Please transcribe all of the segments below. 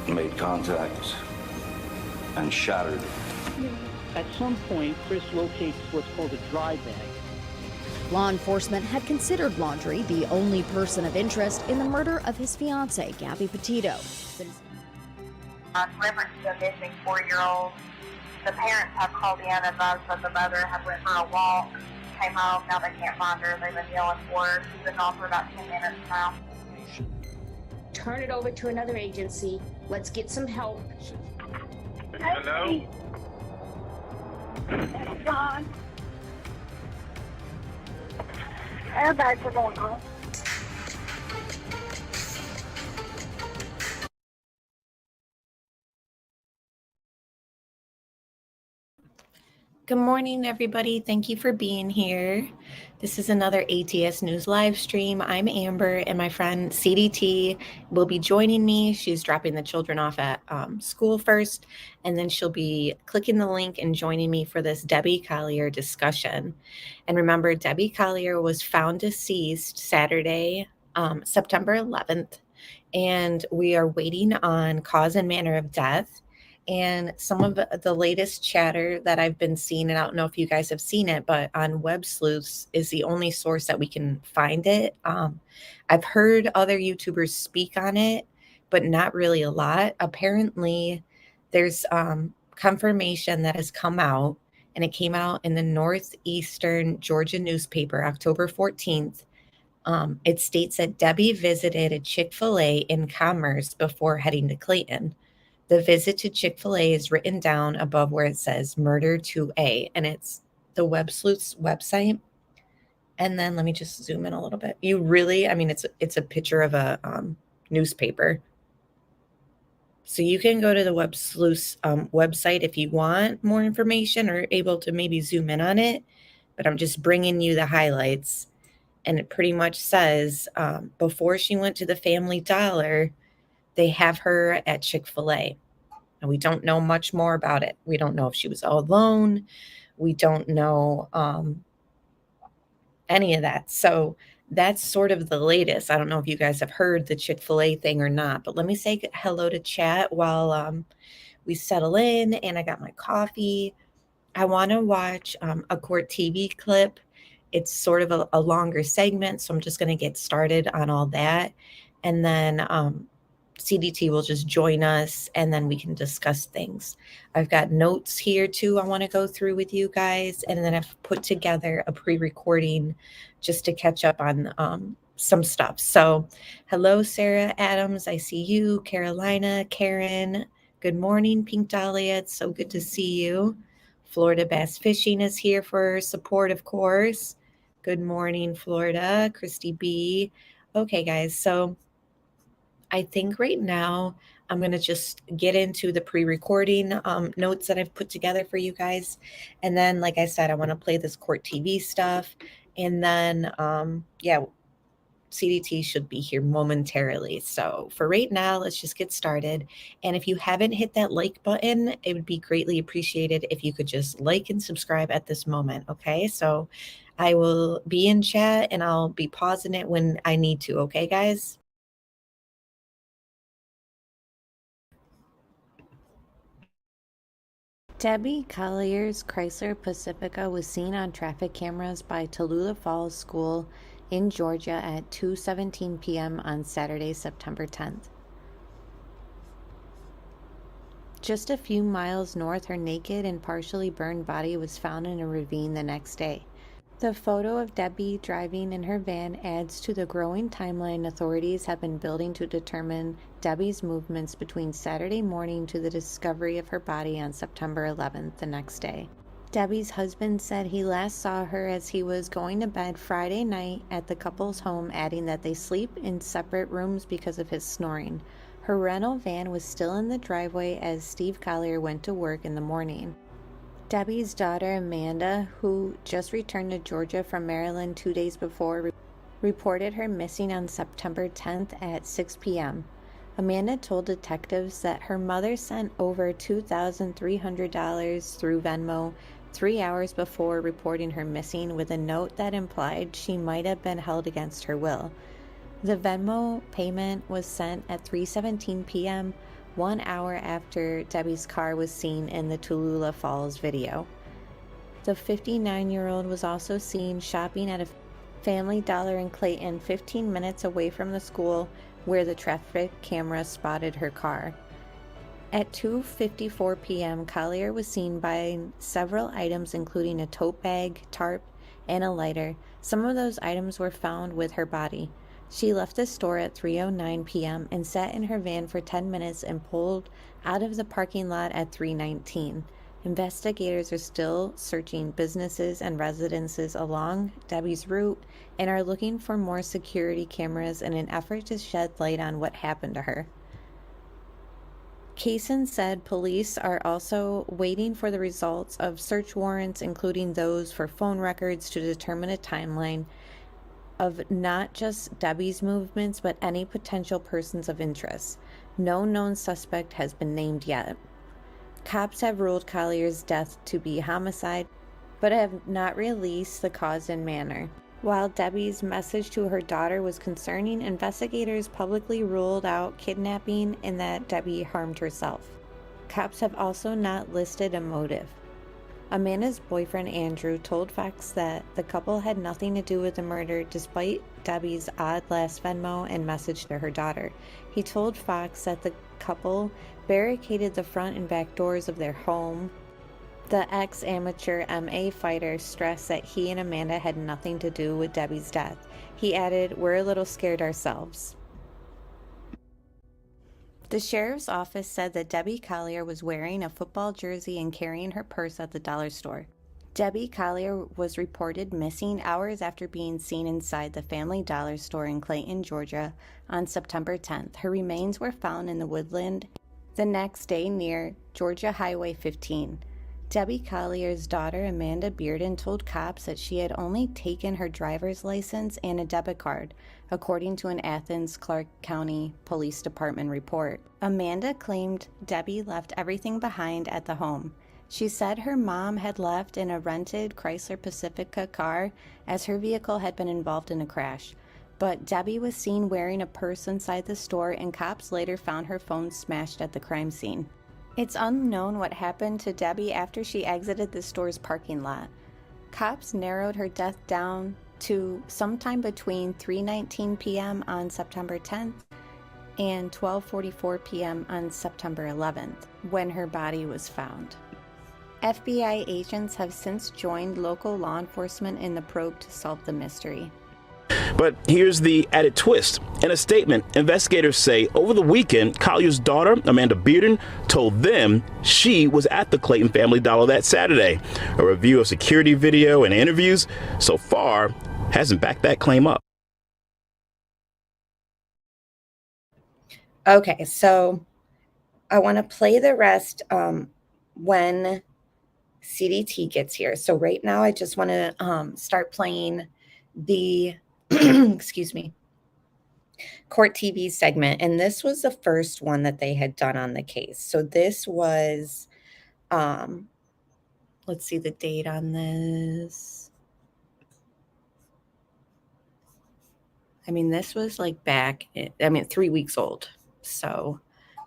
made contact and shattered. At some point, Chris locates what's called a dry bag. Law enforcement had considered Laundrie the only person of interest in the murder of his fiancée, Gabby Petito. On reference to a missing 4-year-old, the parents have called in and advised that the mother had went for a walk, came home, now they can't find her. They've been yelling for her. She's been gone for about 10 minutes now. Turn it over to another agency. Let's get some help. Hello? It's gone. Airbags are going home. Good morning, everybody. Thank you for being here. This is another ATS News live stream. I'm Amber, and my friend CDT will be joining me. She's dropping the children off at school first, and then she'll be clicking the link and joining me for this Debbie Collier discussion. And remember, Debbie Collier was found deceased Saturday, September 11th, and we are waiting on cause and manner of death. And some of the latest chatter that I've been seeing, and I don't know if you guys have seen it, but on Web Sleuths is the only source that we can find it. I've heard other YouTubers speak on it, but not really a lot. Apparently, there's confirmation that has come out, and it came out in the Northeastern Georgia newspaper, October 14th. It states that Debbie visited a Chick-fil-A in Commerce before heading to Clayton. The visit to Chick-fil-A is written down above where it says Murder 2A, and it's the Web Sleuths website. And then let me just zoom in a little bit. You really, I mean, it's a picture of a newspaper. So you can go to the Web Sleuths website if you want more information or able to maybe zoom in on it. But I'm just bringing you the highlights. And it pretty much says before she went to the Family Dollar, they have her at Chick-fil-A, and we don't know much more about it. We don't know if she was all alone. We don't know any of that. So that's sort of the latest. I don't know if you guys have heard the Chick-fil-A thing or not, but let me say hello to chat while we settle in, and I got my coffee. I want to watch a court TV clip. It's sort of a longer segment, so I'm just going to get started on all that, and then CDT will just join us, and then we can discuss things. I've got notes here too I want to go through with you guys, and then I've put together a pre-recording just to catch up on some stuff. So hello, Sarah Adams. I see you. Carolina, Karen. Good morning, Pink Dahlia. It's so good to see you. Florida Bass Fishing is here for support, of course. Good morning, Florida. Christy B. Okay, guys. So I think right now I'm going to just get into the pre-recording notes that I've put together for you guys. And then, like I said, I want to play this court TV stuff. And then, yeah, CDT should be here momentarily. So for right now, let's just get started. And if you haven't hit that like button, it would be greatly appreciated if you could just like and subscribe at this moment. Okay, so I will be in chat and I'll be pausing it when I need to. Okay, guys? Debbie Collier's Chrysler Pacifica was seen on traffic cameras by Tallulah Falls School in Georgia at 2:17 p.m. on Saturday, September 10th. Just a few miles north, her naked and partially burned body was found in a ravine the next day. The photo of Debbie driving in her van adds to the growing timeline authorities have been building to determine Debbie's movements between Saturday morning to the discovery of her body on September 11th, the next day. Debbie's husband said he last saw her as he was going to bed Friday night at the couple's home, adding that they sleep in separate rooms because of his snoring. Her rental van was still in the driveway as Steve Collier went to work in the morning. Debbie's daughter, Amanda, who just returned to Georgia from Maryland 2 days before, reported her missing on September 10th at 6 p.m. Amanda told detectives that her mother sent over $2,300 through Venmo 3 hours before reporting her missing, with a note that implied she might have been held against her will. The Venmo payment was sent at 3:17 p.m., 1 hour after Debbie's car was seen in the Tallulah Falls video. The 59-year-old was also seen shopping at a Family Dollar in Clayton, 15 minutes away from the school where the traffic camera spotted her car. At 2:54 p.m., Collier was seen buying several items including a tote bag, tarp, and a lighter. Some of those items were found with her body. She left the store at 3:09 p.m. and sat in her van for 10 minutes and pulled out of the parking lot at 3:19. Investigators are still searching businesses and residences along Debbie's route and are looking for more security cameras in an effort to shed light on what happened to her. Kaysen said police are also waiting for the results of search warrants, including those for phone records, to determine a timeline of not just Debbie's movements, but any potential persons of interest. No known suspect has been named yet. Cops have ruled Collier's death to be homicide, but have not released the cause and manner. While Debbie's message to her daughter was concerning, investigators publicly ruled out kidnapping and that Debbie harmed herself. Cops have also not listed a motive. Amanda's boyfriend Andrew told Fox that the couple had nothing to do with the murder despite Debbie's odd last Venmo and message to her daughter. He told Fox that the couple barricaded the front and back doors of their home. The ex-amateur MMA fighter stressed that he and Amanda had nothing to do with Debbie's death. He added, "We're a little scared ourselves." The sheriff's office said that Debbie Collier was wearing a football jersey and carrying her purse at the dollar store. Debbie Collier was reported missing hours after being seen inside the Family Dollar store in Clayton, Georgia on September 10th. Her remains were found in the woodland the next day near Georgia Highway 15. Debbie Collier's daughter, Amanda Bearden, told cops that she had only taken her driver's license and a debit card, according to an Athens, Clark County Police Department report. Amanda claimed Debbie left everything behind at the home. She said her mom had left in a rented Chrysler Pacifica car as her vehicle had been involved in a crash. But Debbie was seen wearing a purse inside the store, and cops later found her phone smashed at the crime scene. It's unknown what happened to Debbie after she exited the store's parking lot. Cops narrowed her death down to sometime between 3:19 p.m. on September 10th and 12:44 p.m. on September 11th, when her body was found. FBI agents have since joined local law enforcement in the probe to solve the mystery. But here's the added twist. In a statement, investigators say over the weekend, Collier's daughter, Amanda Bearden, told them she was at the Clayton Family Dollar that Saturday. A review of security video and interviews so far hasn't backed that claim up. Okay, so I want to play the rest when CDT gets here. So right now I just want to start playing the excuse me, court TV segment. And this was the first one that they had done on the case. So this was, let's see the date on this. I mean, this was like back, 3 weeks old. So,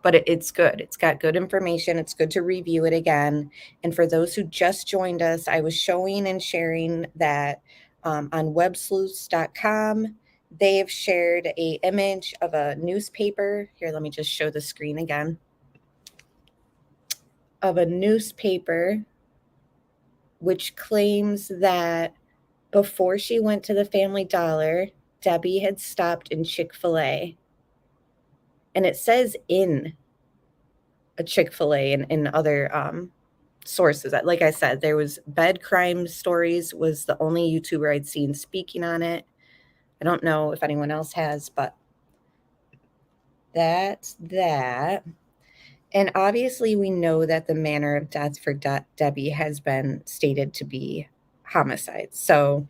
but it's good. It's got good information. It's good to review it again. And for those who just joined us, I was showing and sharing that on websleuths.com, they have shared an image of a newspaper. Here, let me just show the screen again. Of a newspaper which claims that before she went to the Family Dollar, Debbie had stopped in Chick-fil-A. And it says in a Chick-fil-A and in other sources. Like I said, there was Bed Crime Stories was the only YouTuber I'd seen speaking on it. I don't know if anyone else has, but that's that. And obviously we know that the manner of death for Debbie has been stated to be homicide. So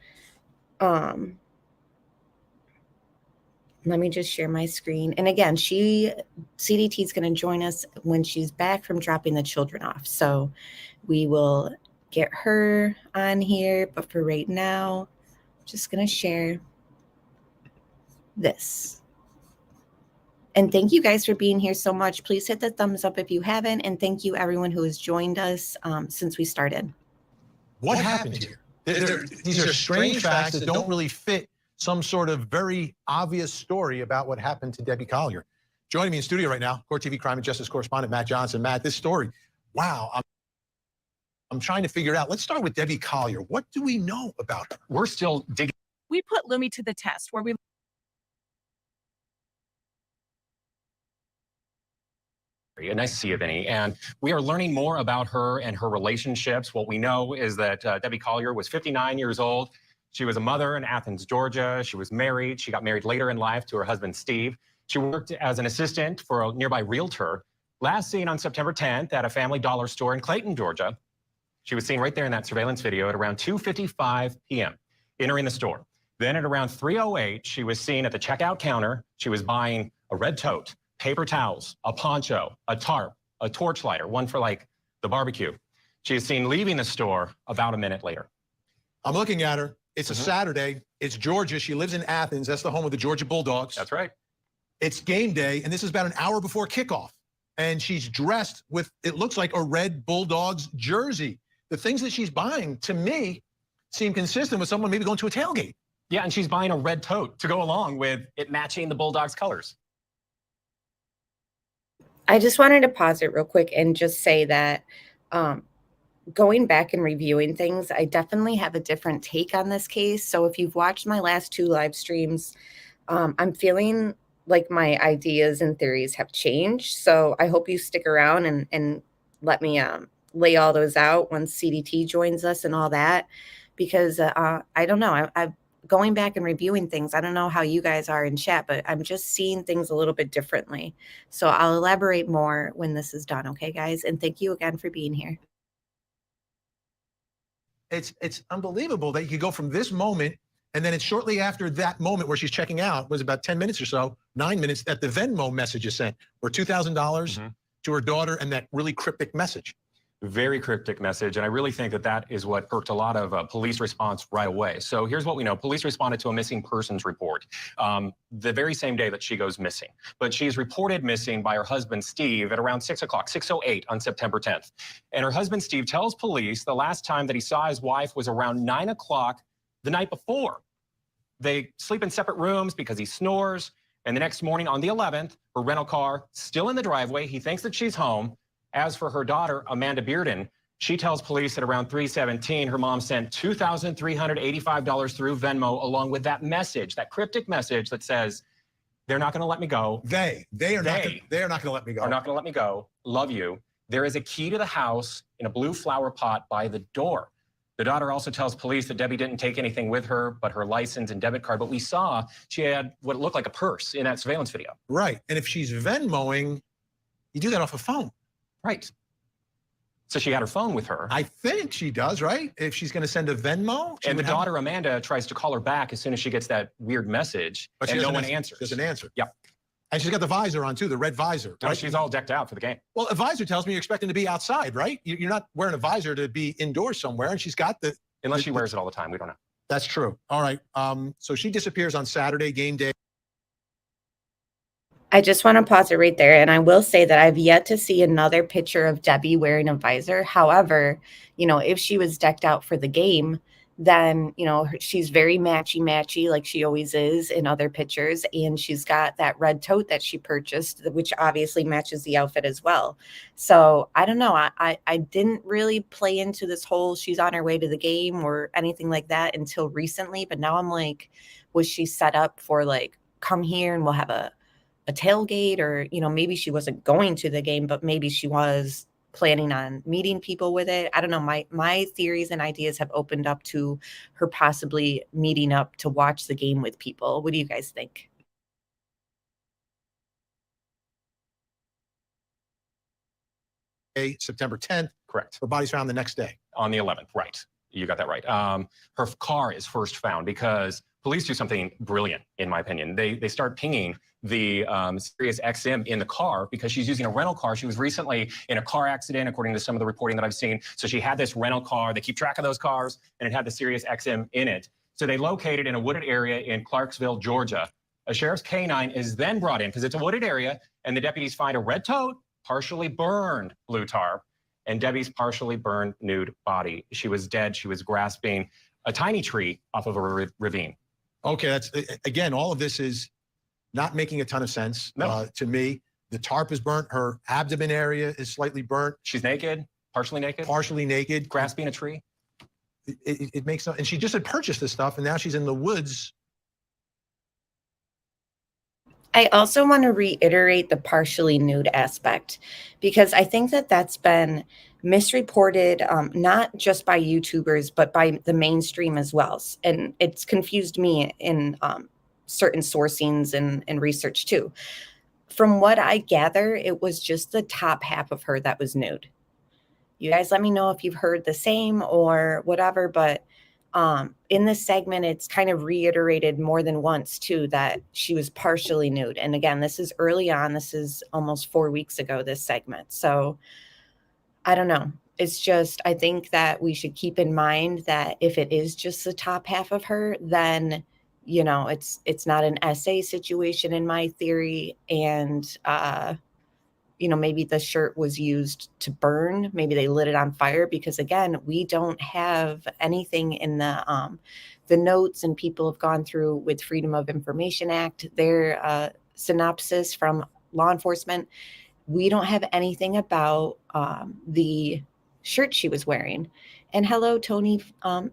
let me just share my screen. And again, CDT is going to join us when she's back from dropping the children off. So we will get her on here. But for right now, I'm just going to share this. And thank you guys for being here so much. Please hit the thumbs up if you haven't. And thank you everyone who has joined us since we started. What happened here? These are strange facts that don't really fit some sort of very obvious story about what happened to Debbie Collier. Joining me in studio right now, Court TV crime and justice correspondent Matt Johnson. Matt, this story, wow, I'm trying to figure it out. Let's start with Debbie Collier. What do we know about her? We're still digging. We put Lumi to the test where we Nice to see you, Vinny. And we are learning more about her and her relationships. What we know is that Debbie Collier was 59 years old. She was a mother in Athens, Georgia. She was married. She got married later in life to her husband, Steve. She worked as an assistant for a nearby realtor. Last seen on September 10th at a Family Dollar store in Clayton, Georgia. She was seen right there in that surveillance video at around 2:55 p.m. entering the store. Then at around 3:08, she was seen at the checkout counter. She was buying a red tote, paper towels, a poncho, a tarp, a torch lighter, one for like the barbecue. She is seen leaving the store about a minute later. I'm looking at her. It's a Saturday. It's Georgia. She lives in Athens. That's the home of the Georgia Bulldogs. That's right. It's game day, and this is about an hour before kickoff. And she's dressed with, it looks like a red Bulldogs jersey. The things that she's buying, to me, seem consistent with someone maybe going to a tailgate. Yeah, and she's buying a red tote to go along with it matching the Bulldogs colors. I just wanted to pause it real quick and just say that going back and reviewing things, I definitely have a different take on this case. So if you've watched my last 2 live streams, I'm feeling like my ideas and theories have changed. So I hope you stick around and let me lay all those out once CDT joins us and all that, because I don't know. I've going back and reviewing things. I don't know how you guys are in chat, but I'm just seeing things a little bit differently. So I'll elaborate more when this is done. Okay, guys? And thank you again for being here. It's unbelievable that you could go from this moment, and then it's shortly after that moment where she's checking out, was about 10 minutes or so, 9 minutes, that the Venmo message is sent, where $2,000 to her daughter, and that really cryptic message. Very cryptic message, and I really think that that is what perked a lot of police response right away. So here's what we know. Police responded to a missing persons report the very same day that she goes missing. But she's reported missing by her husband, Steve, at around 6 o'clock, 6:08 on September 10th. And her husband, Steve, tells police the last time that he saw his wife was around 9 o'clock the night before. They sleep in separate rooms because he snores. And the next morning on the 11th, her rental car still in the driveway. He thinks that she's home. As for her daughter, Amanda Bearden, she tells police at around 3:17, her mom sent $2,385 through Venmo, along with that message, that cryptic message that says, they're not going to let me go. They are not going to let me go. Are not going to let me go. Love you. There is a key to the house in a blue flower pot by the door. The daughter also tells police that Debbie didn't take anything with her but her license and debit card. But we saw she had what looked like a purse in that surveillance video. Right. And if she's Venmoing, you do that off a phone. Right. So she had her phone with her. I think she does, right? If she's going to send a Venmo. And the daughter, Amanda, tries to call her back as soon as she gets that weird message, but and no one answers. She doesn't answer. Yep. And she's got the visor on, too, the red visor. No, right? she's all decked out for the game. Well, a visor tells me you're expecting to be outside, right? You're not wearing a visor to be indoors somewhere, and she's got the... Unless she wears it all the time. We don't know. That's true. All right. So she disappears on Saturday, game day. I just want to pause it right there. And I will say that I've yet to see another picture of Debbie wearing a visor. However, you know, if she was decked out for the game, then, you know, she's very matchy like she always is in other pictures. And she's got that red tote that she purchased, which obviously matches the outfit as well. So I don't know. I didn't really play into this whole she's on her way to the game or anything like that until recently. But now I'm like, was she set up for like, come here and we'll have a tailgate, or, you know, maybe she wasn't going to the game, but maybe she was planning on meeting people with it. I don't know. My theories and ideas have opened up to her possibly meeting up to watch the game with people. What do you guys think? September 10th. Correct. Her body's found the next day. On the 11th, right. You got that right. Her car is first found because police do something brilliant, in my opinion. They start pinging the Sirius XM in the car because she's using a rental car. She was recently in a car accident, according to some of the reporting that I've seen. So she had this rental car. They keep track of those cars, and it had the Sirius XM in it. So they located in a wooded area in Clarksville, Georgia, A sheriff's canine is then brought in because it's a wooded area, and the deputies find a red tote, partially burned blue tarp, and Debbie's partially burned nude body. She was dead. She was grasping a tiny tree off of a ravine. Okay, that's again, all of this is not making a ton of sense to me. The tarp is burnt. Her abdomen area is slightly burnt. She's naked, partially naked. Partially naked. Grasping a tree. It makes no, and she just had purchased this stuff, and now she's in the woods. I also want to reiterate the partially nude aspect, because I think that that's been misreported, not just by YouTubers, but by the mainstream as well. And it's confused me in certain sourcings and research too. From what I gather, it was just the top half of her that was nude. You guys let me know if you've heard the same or whatever, but in this segment, it's kind of reiterated more than once too, that she was partially nude. And again, this is early on. This is almost 4 weeks ago, this segment. So I don't know. It's just, I think that we should keep in mind that if it is just the top half of her, then, you know, it's not an essay situation in my theory. And, you know, maybe the shirt was used to burn. Maybe they lit it on fire, because again, we don't have anything in the notes, and people have gone through with Freedom of Information Act, their synopsis from law enforcement. We don't have anything about the shirt she was wearing. And hello, Tony.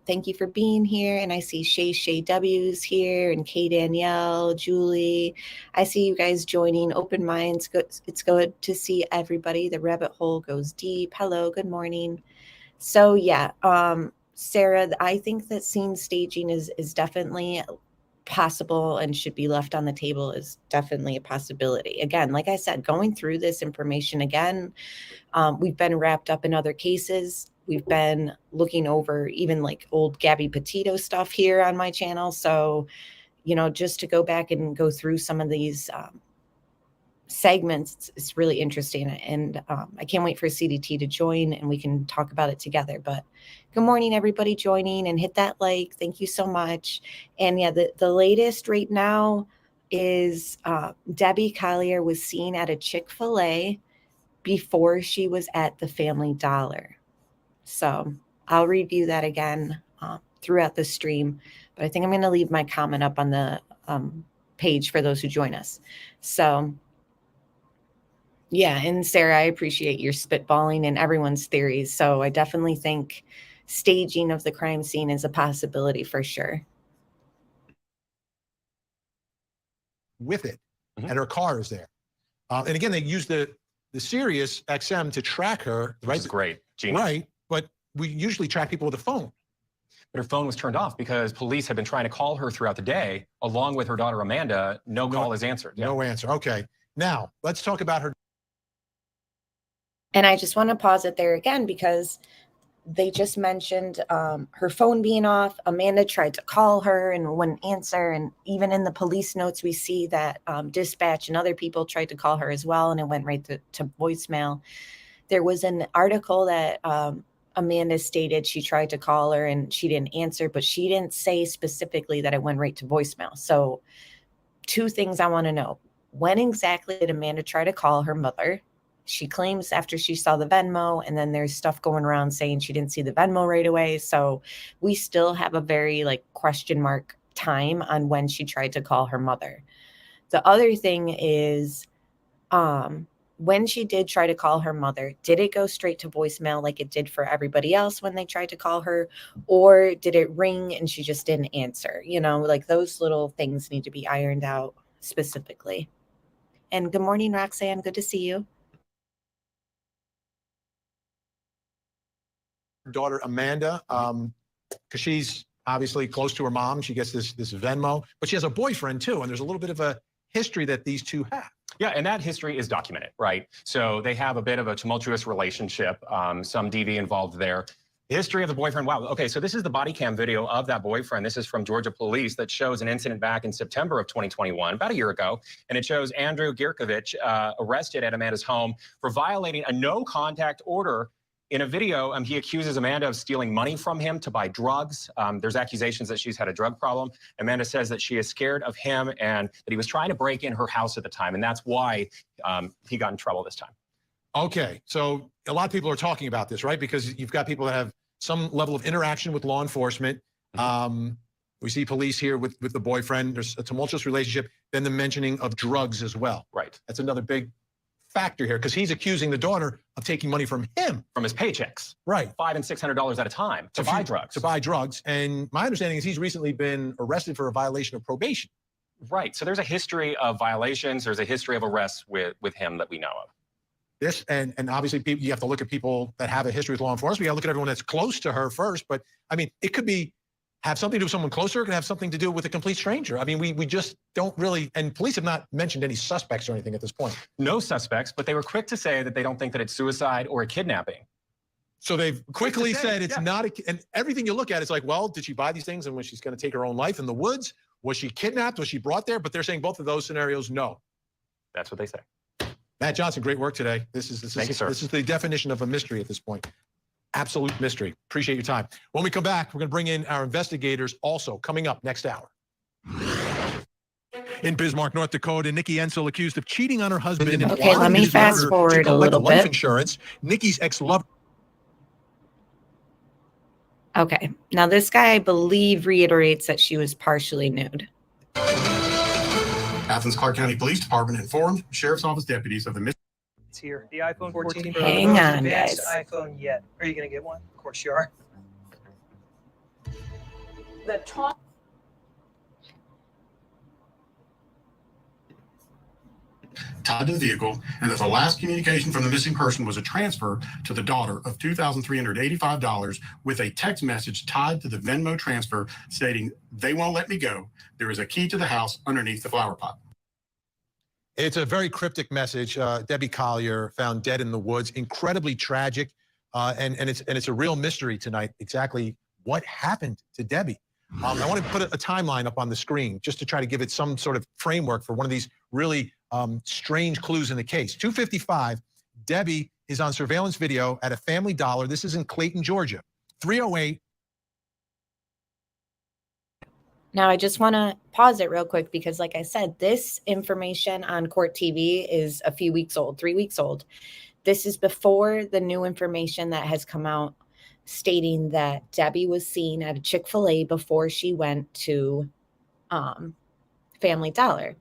Thank you for being here. And I see Shay W's here, and Kay Danielle, Julie. I see you guys joining. Open minds. It's good to see everybody. The rabbit hole goes deep. Hello, good morning. So yeah, Sarah, I think that scene staging is definitely possible and should be left on the table, is definitely a possibility. Again, like I said, going through this information again, we've been wrapped up in other cases. We've been looking over even like old Gabby Petito stuff here on my channel. So, you know, just to go back and go through some of these segments, it's really interesting. And I can't wait for CDT to join and we can talk about it together. But good morning, everybody joining, and hit that like. Thank you so much. And yeah, the latest right now is Debbie Collier was seen at a Chick-fil-A before she was at the Family Dollar. So I'll review that again throughout the stream, but I think I'm going to leave my comment up on the page for those who join us. So yeah, and Sarah, I appreciate your spitballing and everyone's theories. So I definitely think staging of the crime scene is a possibility for sure. With it, and her car is there. And again, they use the Sirius XM to track her. Right? Which is great. Genius. Right. But we usually track people with a phone. But her phone was turned off because police had been trying to call her throughout the day, along with her daughter Amanda. No call is answered. No answer. Okay. Now, let's talk about her. And I just want to pause it there again, because they just mentioned her phone being off. Amanda tried to call her and wouldn't answer. And even in the police notes, we see that dispatch and other people tried to call her as well, and it went right to voicemail. There was an article that Amanda stated she tried to call her and she didn't answer, but she didn't say specifically that it went right to voicemail. So 2 things I want to know. When exactly did Amanda try to call her mother? She claims after she saw the Venmo, and then there's stuff going around saying she didn't see the Venmo right away. So we still have a very question mark time on when she tried to call her mother. The other thing is, when she did try to call her mother, did it go straight to voicemail like it did for everybody else when they tried to call her? Or did it ring and she just didn't answer? You know, those little things need to be ironed out specifically. And good morning, Roxanne. Good to see you. Daughter Amanda, because she's obviously close to her mom. She gets this Venmo, but she has a boyfriend too, and there's a little bit of a history that these two have. Yeah, and that history is documented, right? So they have a bit of a tumultuous relationship, some DV involved there. The history of the boyfriend, wow. Okay, so this is the body cam video of that boyfriend. This is from Georgia police that shows an incident back in September of 2021, about a year ago. And it shows Andrew Gierkovich arrested at Amanda's home for violating a no contact order In a video, he accuses Amanda of stealing money from him to buy drugs. There's accusations that she's had a drug problem. Amanda says that she is scared of him and that he was trying to break in her house at the time, and that's why he got in trouble this time. Okay, so a lot of people are talking about this, right? Because you've got people that have some level of interaction with law enforcement. We see police here with the boyfriend. There's a tumultuous relationship. Then the mentioning of drugs as well. Right. That's another big factor here because he's accusing the daughter of taking money from him. From his paychecks. Right. $500 and $600 at a time to buy drugs. To buy drugs. And my understanding is he's recently been arrested for a violation of probation. Right. So there's a history of violations. There's a history of arrests with him that we know of. This and obviously people, you have to look at people that have a history with law enforcement. You got to look at everyone that's close to her first. But I mean, it could have something to do with someone closer. It could have something to do with a complete stranger. I mean, we just don't really, and police have not mentioned any suspects or anything at this point. No suspects, but they were quick to say that they don't think that it's suicide or a kidnapping. So they've quickly said it's not, and everything you look at is like, well, did she buy these things and when she's going to take her own life in the woods? Was she kidnapped? Was she brought there? But they're saying both of those scenarios, no. That's what they say. Matt Johnson, great work today. Thank you, sir. This is the definition of a mystery at this point. Absolute mystery. Appreciate your time. When we come back, we're going to bring in our investigators also coming up next hour. In Bismarck, North Dakota, Nikki Ensel accused of cheating on her husband. Okay, let me fast forward a little life bit. Insurance. Nikki's ex-lover. Okay, now this guy, I believe, reiterates that she was partially nude. Athens Clark County Police Department informed Sheriff's Office deputies of the mystery. It's here. The iPhone 14 Pro. Hang the most on, advanced guys. iPhone yet. Are you going to get one? Of course you are. The talk. Tied to the vehicle, and that the last communication from the missing person was a transfer to the daughter of $2,385 with a text message tied to the Venmo transfer stating, "They won't let me go. There is a key to the house underneath the flower pot." It's a very cryptic message. Debbie Collier found dead in the woods. Incredibly tragic, and it's a real mystery tonight. Exactly what happened to Debbie. I want to put a timeline up on the screen just to try to give it some sort of framework for one of these really strange clues in the case. 2:55, Debbie is on surveillance video at a Family Dollar. This is in Clayton, Georgia. 3:08. Now, I just want to pause it real quick because, like I said, this information on Court TV is a few weeks old, 3 weeks old. This is before the new information that has come out stating that Debbie was seen at a Chick-fil-A before she went to Family Dollar.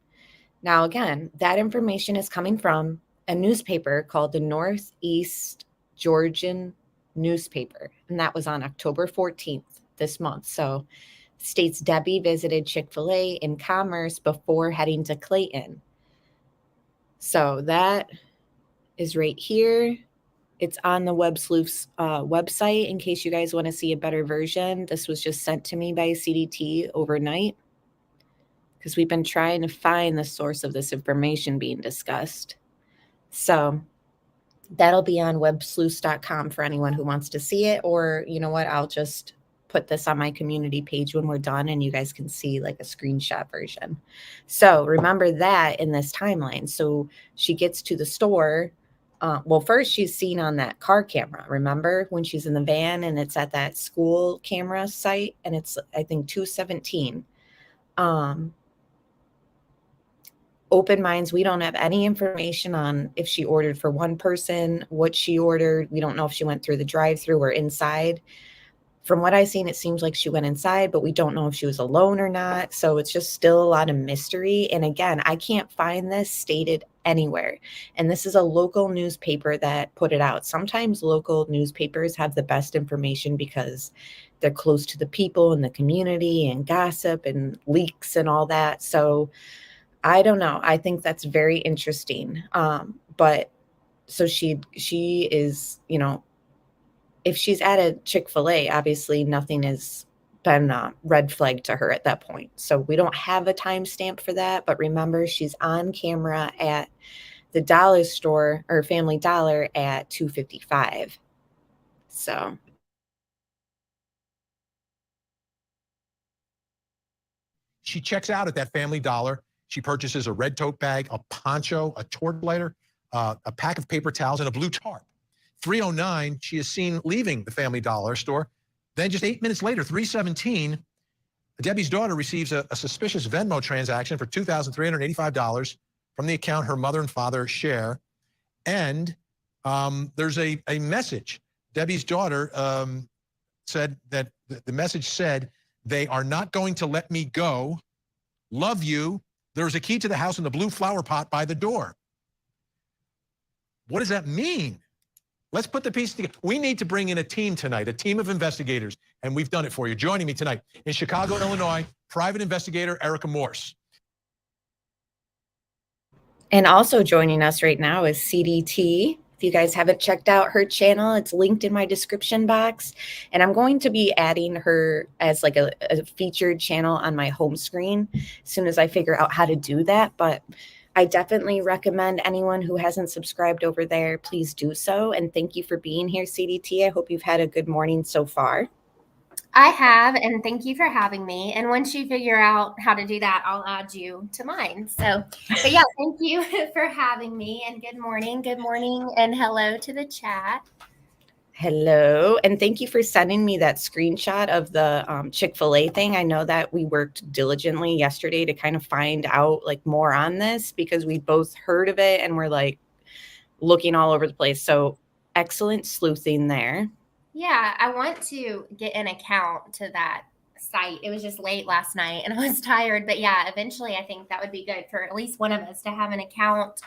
Now, again, that information is coming from a newspaper called the Northeast Georgian Newspaper, and that was on October 14th this month. So states Debbie visited Chick-fil-A in Commerce before heading to Clayton. So that is right here. It's on the Web Sleuth's website in case you guys want to see a better version. This was just sent to me by CDT overnight because we've been trying to find the source of this information being discussed. So that'll be on websleuths.com for anyone who wants to see it. Or, you know what, I'll just put this on my community page when we're done and you guys can see like a screenshot version. So remember that in this timeline. So she gets to the store. Well, first she's seen on that car camera. Remember when she's in the van and it's at that school camera site and it's, I think, 2:17. Open minds. We don't have any information on if she ordered for one person, what she ordered. We don't know if she went through the drive-through or inside. From what I've seen, it seems like she went inside, but we don't know if she was alone or not. So it's just still a lot of mystery. And again, I can't find this stated anywhere. And this is a local newspaper that put it out. Sometimes local newspapers have the best information because they're close to the people in the community and gossip and leaks and all that. So I don't know. I think that's very interesting. But so she is, you know, if she's at a Chick-fil-A, obviously nothing has been red flagged to her at that point. So we don't have a timestamp for that. But remember, she's on camera at the dollar store or Family Dollar at 2:55. So. She checks out at that Family Dollar. She purchases a red tote bag, a poncho, a torch lighter, a pack of paper towels, and a blue tarp. 3:09, she is seen leaving the Family Dollar store. Then just 8 minutes later, 3:17, Debbie's daughter receives a suspicious Venmo transaction for $2,385 from the account her mother and father share. And there's a message. Debbie's daughter said that the message said, "They are not going to let me go. Love you. There's a key to the house in the blue flower pot by the door." What does that mean? Let's put the pieces together. We need to bring in a team tonight, a team of investigators, and we've done it for you. Joining me tonight in Chicago, Illinois, private investigator Erica Morse. And also joining us right now is CDT. If you guys haven't checked out her channel, it's linked in my description box. And I'm going to be adding her as like a featured channel on my home screen as soon as I figure out how to do that. But I definitely recommend anyone who hasn't subscribed over there, please do so. And thank you for being here, CDT. I hope you've had a good morning so far. I have, and thank you for having me. And once you figure out how to do that, I'll add you to mine. So, but yeah, thank you for having me, and good morning, and hello to the chat. Hello, and thank you for sending me that screenshot of the Chick-fil-A thing. I know that we worked diligently yesterday to kind of find out like more on this because we both heard of it and we're like looking all over the place. So excellent sleuthing there. Yeah, I want to get an account to that site. It was just late last night and I was tired, but yeah, eventually I think that would be good for at least one of us to have an account.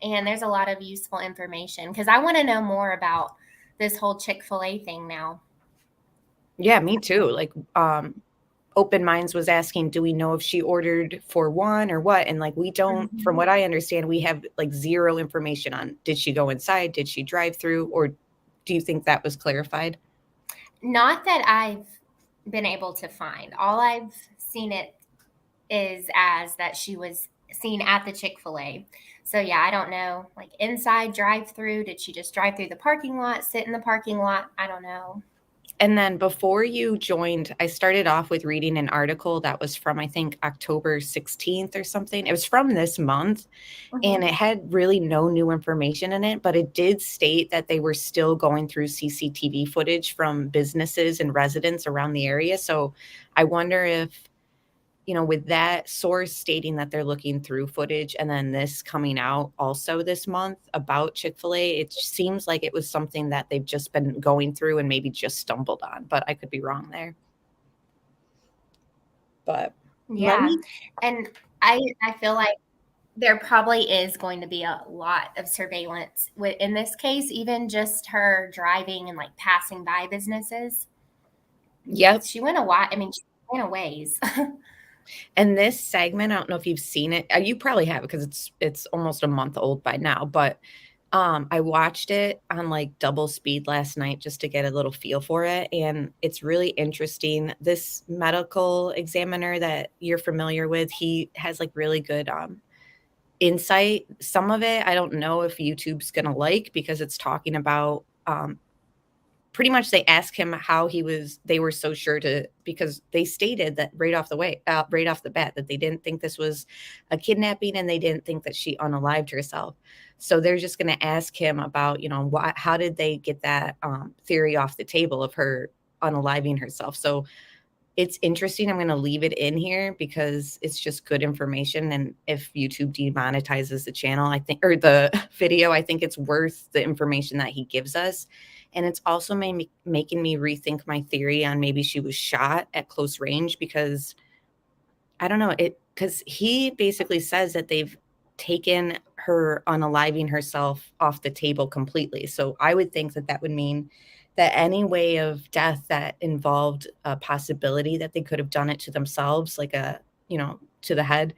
And there's a lot of useful information because I want to know more about this whole Chick-fil-A thing now. Yeah, me too. Like, Open Minds was asking, do we know if she ordered for one or what? And like, we don't, from what I understand, we have like zero information on, did she go inside? Did she drive through? Or do you think that was clarified? Not that I've been able to find. All I've seen it is as that she was seen at the Chick-fil-A. So yeah, I don't know, like inside, drive through, did she just drive through the parking lot, sit in the parking lot? I don't know. And then before you joined, I started off with reading an article that was from, I think, October 16th or something. It was from this month, and it had really no new information in it, but it did state that they were still going through CCTV footage from businesses and residents around the area. So I wonder if, you know, with that source stating that they're looking through footage and then this coming out also this month about Chick-fil-A, it seems like it was something that they've just been going through and maybe just stumbled on, but I could be wrong there. But yeah, and I feel like there probably is going to be a lot of surveillance in this case, even just her driving and like passing by businesses. Yep. She went a while. I mean, she went a ways. And this segment, I don't know if you've seen it. You probably have because it's almost a month old by now. But I watched it on like double speed last night just to get a little feel for it. And it's really interesting. This medical examiner that you're familiar with, he has like really good insight. Some of it, I don't know if YouTube's going to like because it's talking about pretty much they asked him how they were so sure to, because they stated that right off the bat that they didn't think this was a kidnapping and they didn't think that she unalived herself. So they're just going to ask him about, you know, how did they get that theory off the table of her unaliving herself? So it's interesting. I'm going to leave it in here because it's just good information. And if YouTube demonetizes the channel, I think, or the video, I think it's worth the information that he gives us. And it's also making me rethink my theory on maybe she was shot at close range because I don't know because he basically says that they've taken her unaliving herself off the table completely. So I would think that would mean that any way of death that involved a possibility that they could have done it to themselves, like to the head.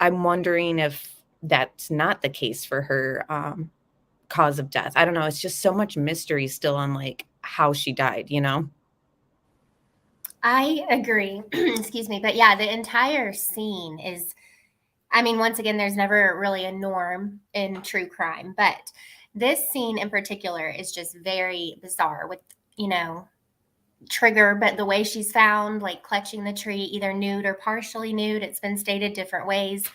I'm wondering if that's not the case for her cause of death. I don't know. It's just so much mystery still on like how she died, you know? I agree. Excuse me. But yeah, the entire scene is, I mean, once again, there's never really a norm in true crime, but this scene in particular is just very bizarre with, you know, Trigger, but the way she's found, like clutching the tree, either nude or partially nude, it's been stated different ways.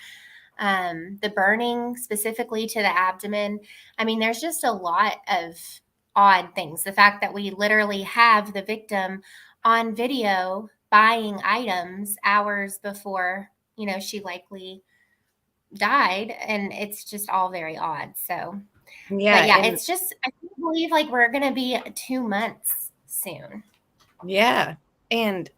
the burning specifically to the abdomen. I mean, there's just a lot of odd things. The fact that we literally have the victim on video buying items hours before, she likely died, and it's just all very odd. So, Yeah, but yeah, and it's just, I can't believe like we're going to be 2 months soon. yeah, and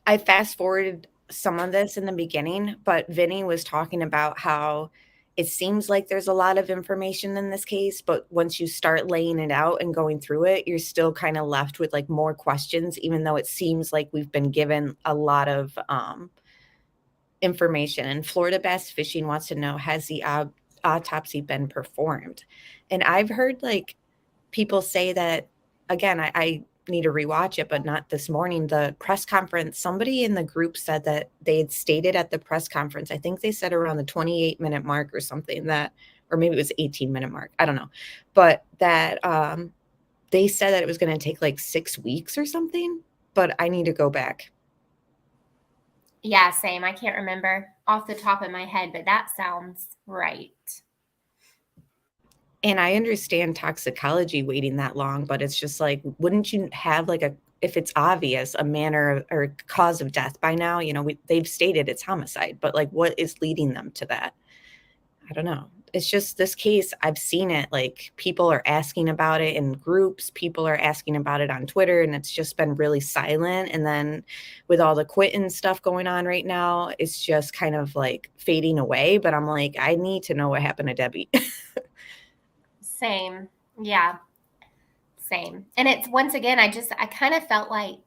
I fast forwarded some of this in the beginning, but Vinny was talking about how it seems like there's a lot of information in this case, but once you start laying it out and going through it, you're still kind of left with like more questions, even though it seems like we've been given a lot of information. And Florida Bass Fishing wants to know, has the autopsy been performed? And I've heard like people say that, again, I need to rewatch it, but not this morning. The press conference, somebody in the group said that they had stated at the press conference, I think they said around the 28-minute mark or something, that, or maybe it was 18-minute mark, I don't know, but that they said that it was going to take like 6 weeks or something, but I need to go back. Yeah, same. I can't remember off the top of my head, but that sounds right. And I understand toxicology waiting that long, but it's just like, wouldn't you have like if it's obvious, a manner or cause of death by now? They've stated it's homicide, but like, what is leading them to that? I don't know. It's just this case, I've seen it, like people are asking about it in groups, people are asking about it on Twitter, and it's just been really silent. And then with all the quitting stuff going on right now, it's just kind of like fading away. But I'm like, I need to know what happened to Debbie. Same. Yeah. Same. And it's, once again, I kind of felt like,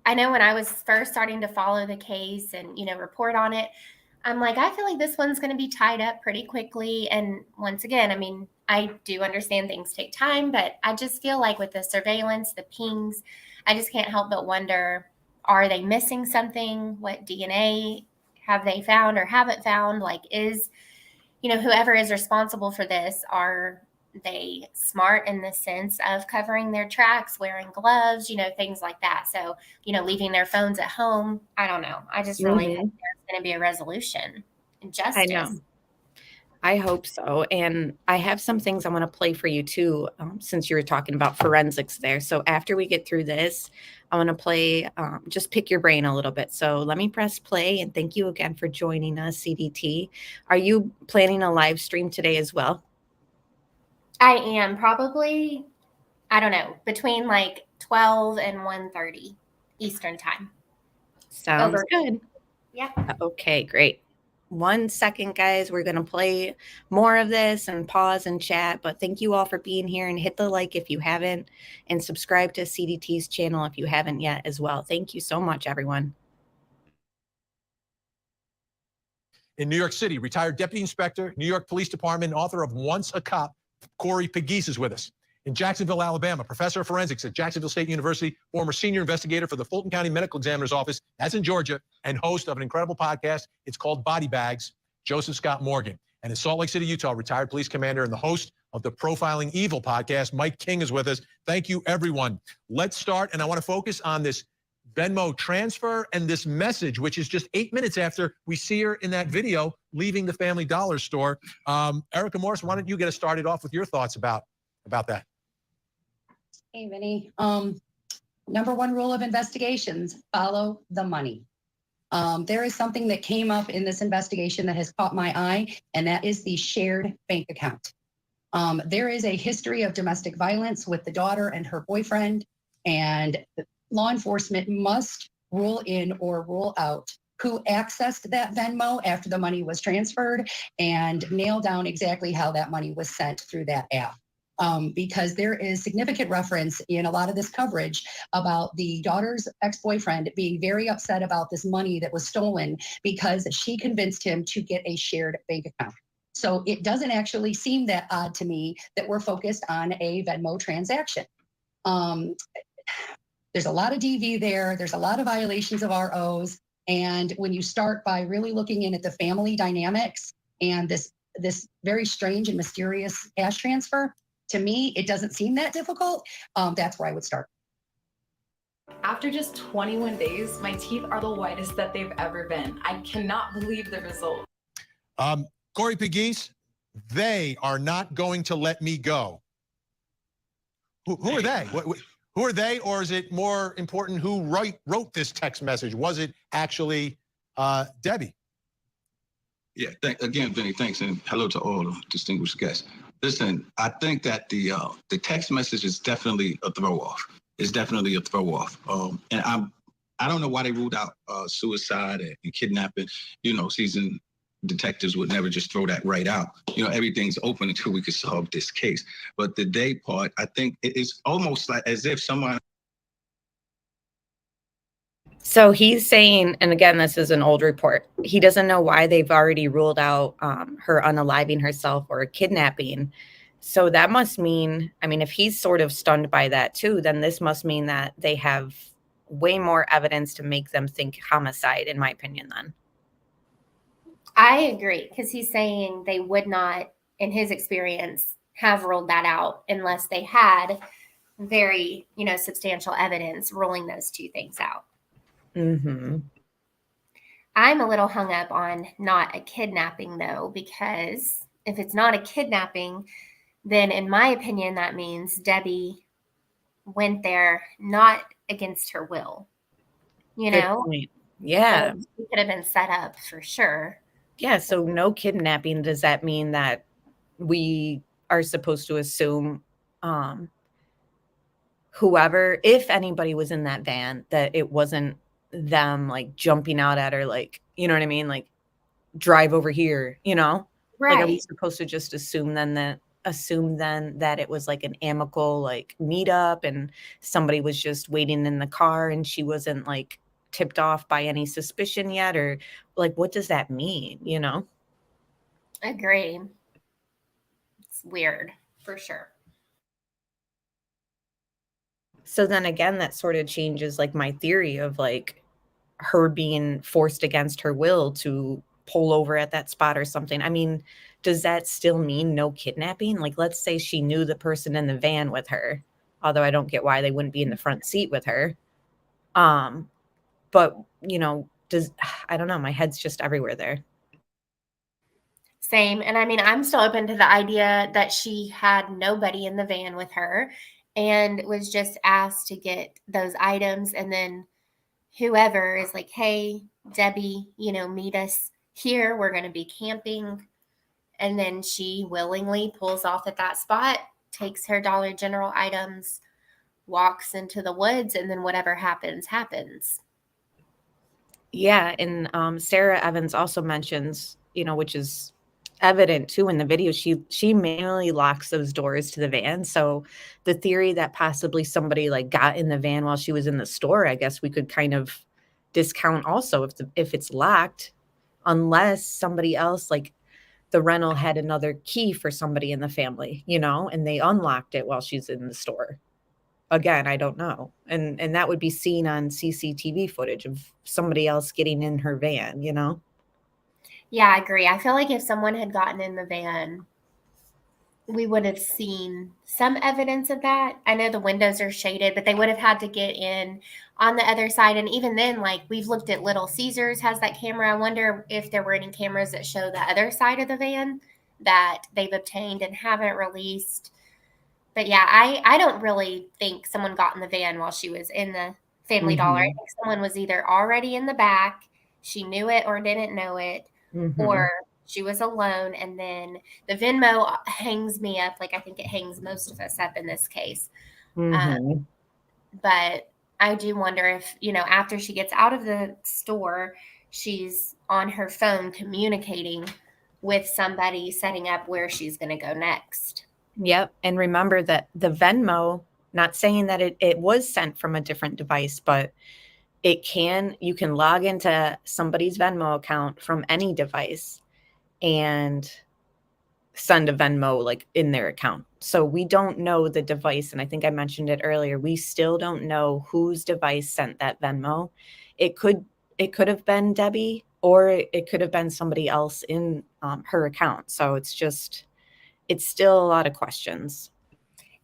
I know when I was first starting to follow the case and, report on it, I'm like, I feel like this one's going to be tied up pretty quickly. And once again, I mean, I do understand things take time, but I just feel like with the surveillance, the pings, I just can't help but wonder, are they missing something? What DNA have they found or haven't found? Like, is, whoever is responsible for this, are they smart in the sense of covering their tracks, wearing gloves, things like that? So, leaving their phones at home. I don't know. I just really think there's going to be a resolution and justice. I know. I hope so. And I have some things I want to play for you too, since you were talking about forensics there. So after we get through this, I want to play, just pick your brain a little bit. So let me press play, and thank you again for joining us, CDT. Are you planning a live stream today as well? I am probably, I don't know, between like 12 and 1:30 Eastern time. Sounds good. Yeah. Okay, great. 1 second, guys. We're going to play more of this and pause and chat, but thank you all for being here, and hit the like if you haven't, and subscribe to CDT's channel if you haven't yet as well. Thank you so much, everyone. In New York City, retired deputy inspector, New York Police Department, author of Once a Cop, Corey Pegues is with us. In Jacksonville, Alabama, professor of forensics at Jacksonville State University, former senior investigator for the Fulton County Medical Examiner's Office, that's in Georgia, and host of an incredible podcast. It's called Body Bags, Joseph Scott Morgan. And in Salt Lake City, Utah, retired police commander and the host of the Profiling Evil podcast, Mike King, is with us. Thank you, everyone. Let's start, and I want to focus on this Venmo transfer and this message, which is just 8 minutes after we see her in that video leaving the Family Dollar store. Erica Morris, why don't you get us started off with your thoughts about that? Hey, Vinny. Number one rule of investigations, follow the money. There is something that came up in this investigation that has caught my eye, and that is the shared bank account. There is a history of domestic violence with the daughter and her boyfriend, and law enforcement must rule in or rule out who accessed that Venmo after the money was transferred, and nail down exactly how that money was sent through that app. Because there is significant reference in a lot of this coverage about the daughter's ex-boyfriend being very upset about this money that was stolen because she convinced him to get a shared bank account. So it doesn't actually seem that odd to me that we're focused on a Venmo transaction. There's a lot of DV there. There's a lot of violations of ROs. And when you start by really looking in at the family dynamics and this very strange and mysterious cash transfer, to me, it doesn't seem that difficult. That's where I would start. After just 21 days, my teeth are the whitest that they've ever been. I cannot believe the result. Corey Pegues, they are not going to let me go. Who are they? Who are they, or is it more important who wrote this text message? Was it actually Debbie? Yeah, again, Vinny, thanks, and hello to all the distinguished guests. Listen, I think that the text message is definitely a throw-off. It's definitely a throw-off. And I don't know why they ruled out suicide and kidnapping. You know, seasoned detectives would never just throw that right out. You know, everything's open until we can solve this case. But the day part, I think it's almost like as if someone. So he's saying, and again, this is an old report, he doesn't know why they've already ruled out her unaliving herself or kidnapping. So that must mean, I mean, if he's sort of stunned by that too, then this must mean that they have way more evidence to make them think homicide, in my opinion, then. I agree, because he's saying they would not, in his experience, have ruled that out unless they had very, substantial evidence ruling those two things out. Mm-hmm. I'm a little hung up on not a kidnapping, though, because if it's not a kidnapping, then in my opinion, that means Debbie went there not against her will. Good point. Yeah. So it could have been set up for sure. Yeah, so no kidnapping. Does that mean that we are supposed to assume whoever, if anybody was in that van, that it wasn't them like jumping out at her, like, you know what I mean? Like, drive over here, Like, are we supposed to just assume then that it was like an amicable like meetup and somebody was just waiting in the car and she wasn't like tipped off by any suspicion yet? Or like, what does that mean? Agree. It's weird for sure. So then again, that sort of changes like my theory of like her being forced against her will to pull over at that spot or something. I mean, does that still mean no kidnapping? Like, let's say she knew the person in the van with her, although I don't get why they wouldn't be in the front seat with her. But I don't know, my head's just everywhere there. Same. And I mean, I'm still open to the idea that she had nobody in the van with her and was just asked to get those items. And then whoever is like, hey, Debbie, meet us here. We're going to be camping. And then she willingly pulls off at that spot, takes her Dollar General items, walks into the woods, and then whatever happens, happens. Yeah. And Sarah Evans also mentions, which is evident too in the video, she manually locks those doors to the van. So the theory that possibly somebody like got in the van while she was in the store, I guess we could kind of discount also if it's locked, unless somebody else like the rental had another key for somebody in the family, and they unlocked it while she's in the store. Again, I don't know. And that would be seen on CCTV footage of somebody else getting in her van, Yeah, I agree. I feel like if someone had gotten in the van, we would have seen some evidence of that. I know the windows are shaded, but they would have had to get in on the other side. And even then, like, we've looked at Little Caesars has that camera. I wonder if there were any cameras that show the other side of the van that they've obtained and haven't released. But yeah, I don't really think someone got in the van while she was in the Family Dollar. I think someone was either already in the back, she knew it or didn't know it, or she was alone. And then the Venmo hangs me up. Like, I think it hangs most of us up in this case. But I do wonder if, after she gets out of the store, she's on her phone communicating with somebody, setting up where she's going to go next. Yep. And remember that the Venmo, not saying that it was sent from a different device, but you can log into somebody's Venmo account from any device and send a Venmo like in their account. So we don't know the device. And I think I mentioned it earlier. We still don't know whose device sent that Venmo. It could have been Debbie, or it could have been somebody else in her account. So it's still a lot of questions.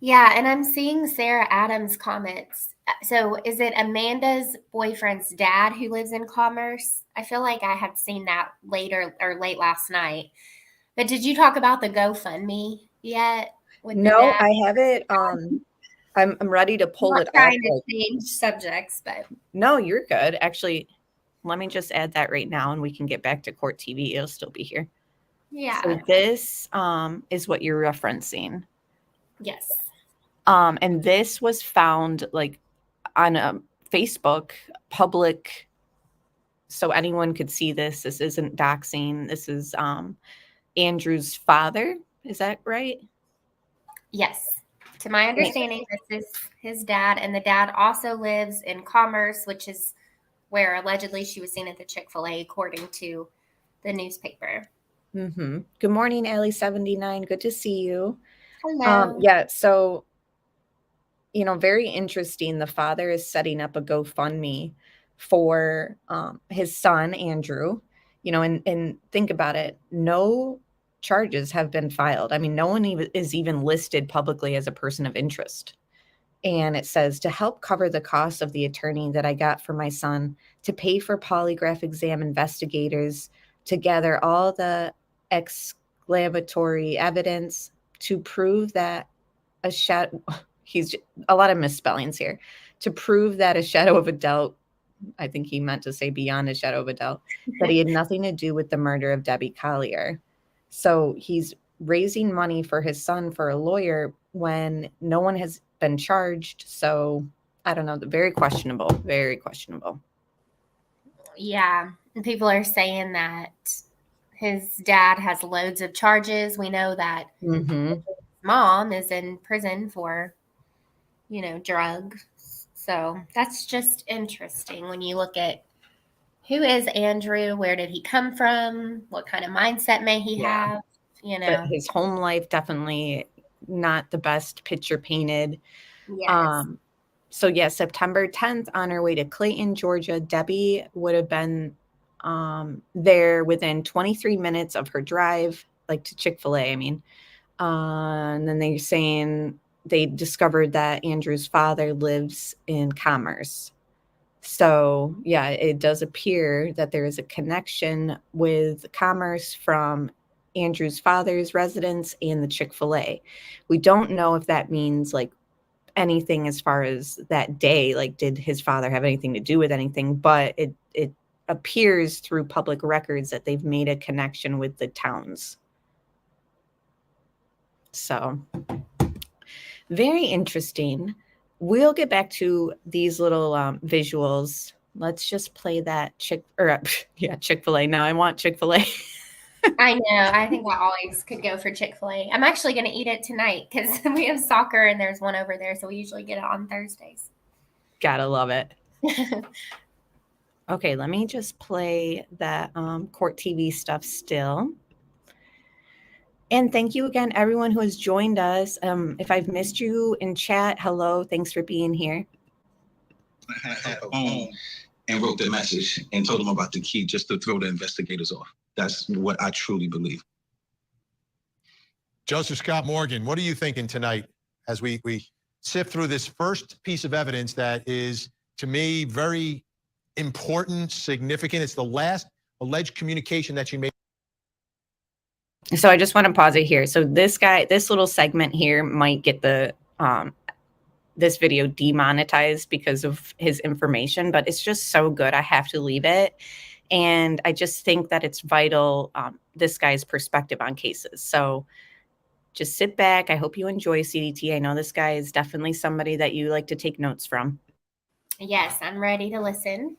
Yeah. And I'm seeing Sarah Adams' comments. So is it Amanda's boyfriend's dad who lives in Commerce? I feel like I had seen that late last night. But did you talk about the GoFundMe yet? With the No, dad? I have it. I'm ready to pull Not it up. trying to change subjects, but No, you're good. Actually, let me just add that right now and we can get back to court TV. It'll still be here. yeah. So this is what you're referencing. Yes. And this was found like on a Facebook public, so anyone could see this. This isn't doxing. This is Andrew's father. Is that right? Yes. To my understanding, this is his dad, and the dad also lives in Commerce, which is where allegedly she was seen at the Chick-fil-A, according to the newspaper. Mm-hmm. Good morning, Allie79. Good to see you. Hello. Yeah, so, very interesting. The father is setting up a GoFundMe for his son, Andrew, and think about it. No charges have been filed. I mean, no one is even listed publicly as a person of interest. And it says, to help cover the cost of the attorney that I got for my son, to pay for polygraph exam investigators, to gather all the exclamatory evidence to prove that he's a lot of misspellings here, to prove that a shadow of a doubt, I think he meant to say beyond a shadow of a doubt, that he had nothing to do with the murder of Debbie Collier. So he's raising money for his son for a lawyer when no one has been charged. So I don't know, very questionable, very questionable. Yeah. And people are saying that his dad has loads of charges. We know that his mom is in prison for, drugs. So that's just interesting when you look at who is Andrew, where did he come from, what kind of mindset may he have, But his home life, definitely not the best picture painted. Yes. So yeah, September 10th, on her way to Clayton, Georgia, Debbie would have been there within 23 minutes of her drive, like to Chick-fil-A, I mean. And then they're saying they discovered that Andrew's father lives in Commerce. So yeah, it does appear that there is a connection with Commerce from Andrew's father's residence and the Chick-fil-A. We don't know if that means like anything as far as that day, like did his father have anything to do with anything, but it appears through public records that they've made a connection with the towns. So very interesting. We'll get back to these little visuals. Let's just play that Chick-fil-A. Now I want Chick-fil-A. I know. I think I always could go for Chick-fil-A. I'm actually going to eat it tonight because we have soccer and there's one over there. So we usually get it on Thursdays. Gotta love it. Okay, let me just play that court TV stuff still. And thank you again, everyone who has joined us. If I've missed you in chat, hello, thanks for being here. I had a phone and wrote the message and told them about the key just to throw the investigators off. That's what I truly believe. Joseph Scott Morgan, what are you thinking tonight as we sift through this first piece of evidence that is, to me, very important, significant? It's the last alleged communication that you made. So I just want to pause it here. So this little segment here might get the this video demonetized because of his information, but it's just so good. I have to leave it. And I just think that it's vital, this guy's perspective on cases. So just sit back. I hope you enjoy CDT. I know this guy is definitely somebody that you like to take notes from. Yes, I'm ready to listen.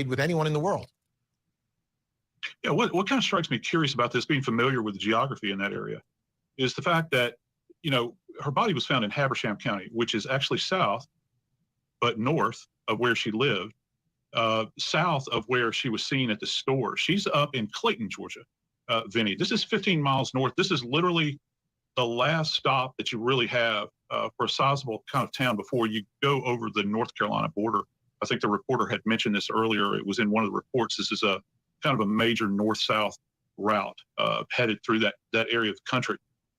With anyone in the world. Yeah, what kind of strikes me curious about this, being familiar with the geography in that area, is the fact that, her body was found in Habersham County, which is actually south, but north of where she lived, south of where she was seen at the store. She's up in Clayton, Georgia, Vinny. This is 15 miles north. This is literally the last stop that you really have for a sizable kind of town before you go over the North Carolina border. I think the reporter had mentioned this earlier. It was in one of the reports. This is a kind of a major north-south route headed through that area of the country.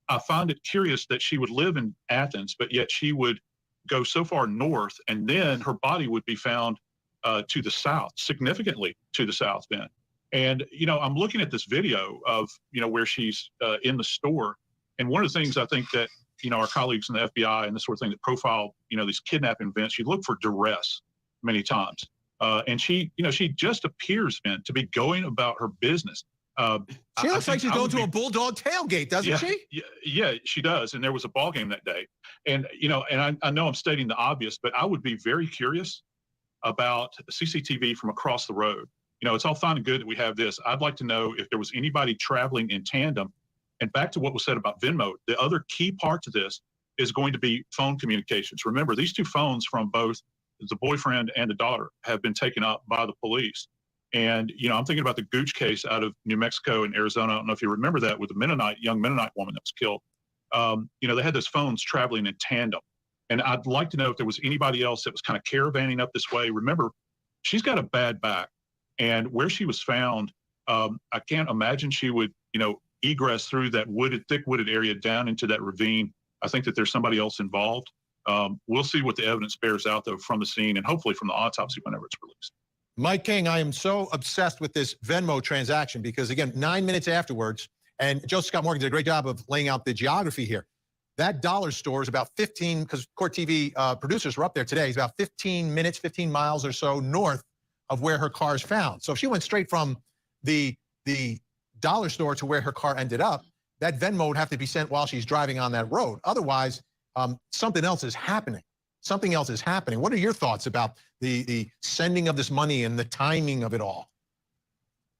I find it curious that she would live in Athens, but yet she would go so far north, and then her body would be found to the south, significantly to the south, Ben. And, I'm looking at this video of, where she's in the store. And one of the things I think that, our colleagues in the FBI and this sort of thing that profile, these kidnapping events, you look for duress many times. And she just appears, Ben, to be going about her business. She looks like she's going to a Bulldog tailgate, doesn't she? Yeah, she does. And there was a ball game that day. And, I know I'm stating the obvious, but I would be very curious about CCTV from across the road. It's all fine and good that we have this. I'd like to know if there was anybody traveling in tandem. And back to what was said about Venmo, the other key part to this is going to be phone communications. Remember, these two phones from both the boyfriend and the daughter have been taken up by the police. And, I'm thinking about the Gooch case out of New Mexico and Arizona. I don't know if you remember that, with the young Mennonite woman that was killed. They had those phones traveling in tandem. And I'd like to know if there was anybody else that was kind of caravanning up this way. Remember, she's got a bad back. And where she was found, I can't imagine she would, egress through that thick wooded area down into that ravine. I think that there's somebody else involved. We'll see what the evidence bears out, though, from the scene and hopefully from the autopsy whenever it's released. Mike King, I am so obsessed with this Venmo transaction because, again, 9 minutes afterwards, and Joseph Scott Morgan did a great job of laying out the geography here. That dollar store is about 15, because Court TV producers were up there today, it's about 15 miles or so north of where her car is found. So if she went straight from the dollar store to where her car ended up, that Venmo would have to be sent while she's driving on that road. Otherwise, something else is happening. Something else is happening. What are your thoughts about the sending of this money and the timing of it all?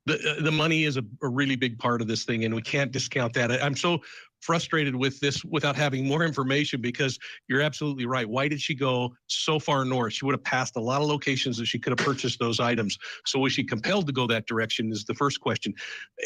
The money is a really big part of this thing, and we can't discount that. I'm so frustrated with this without having more information, because you're absolutely right. Why did she go so far north? She would have passed a lot of locations that she could have purchased those items. So was she compelled to go that direction is the first question.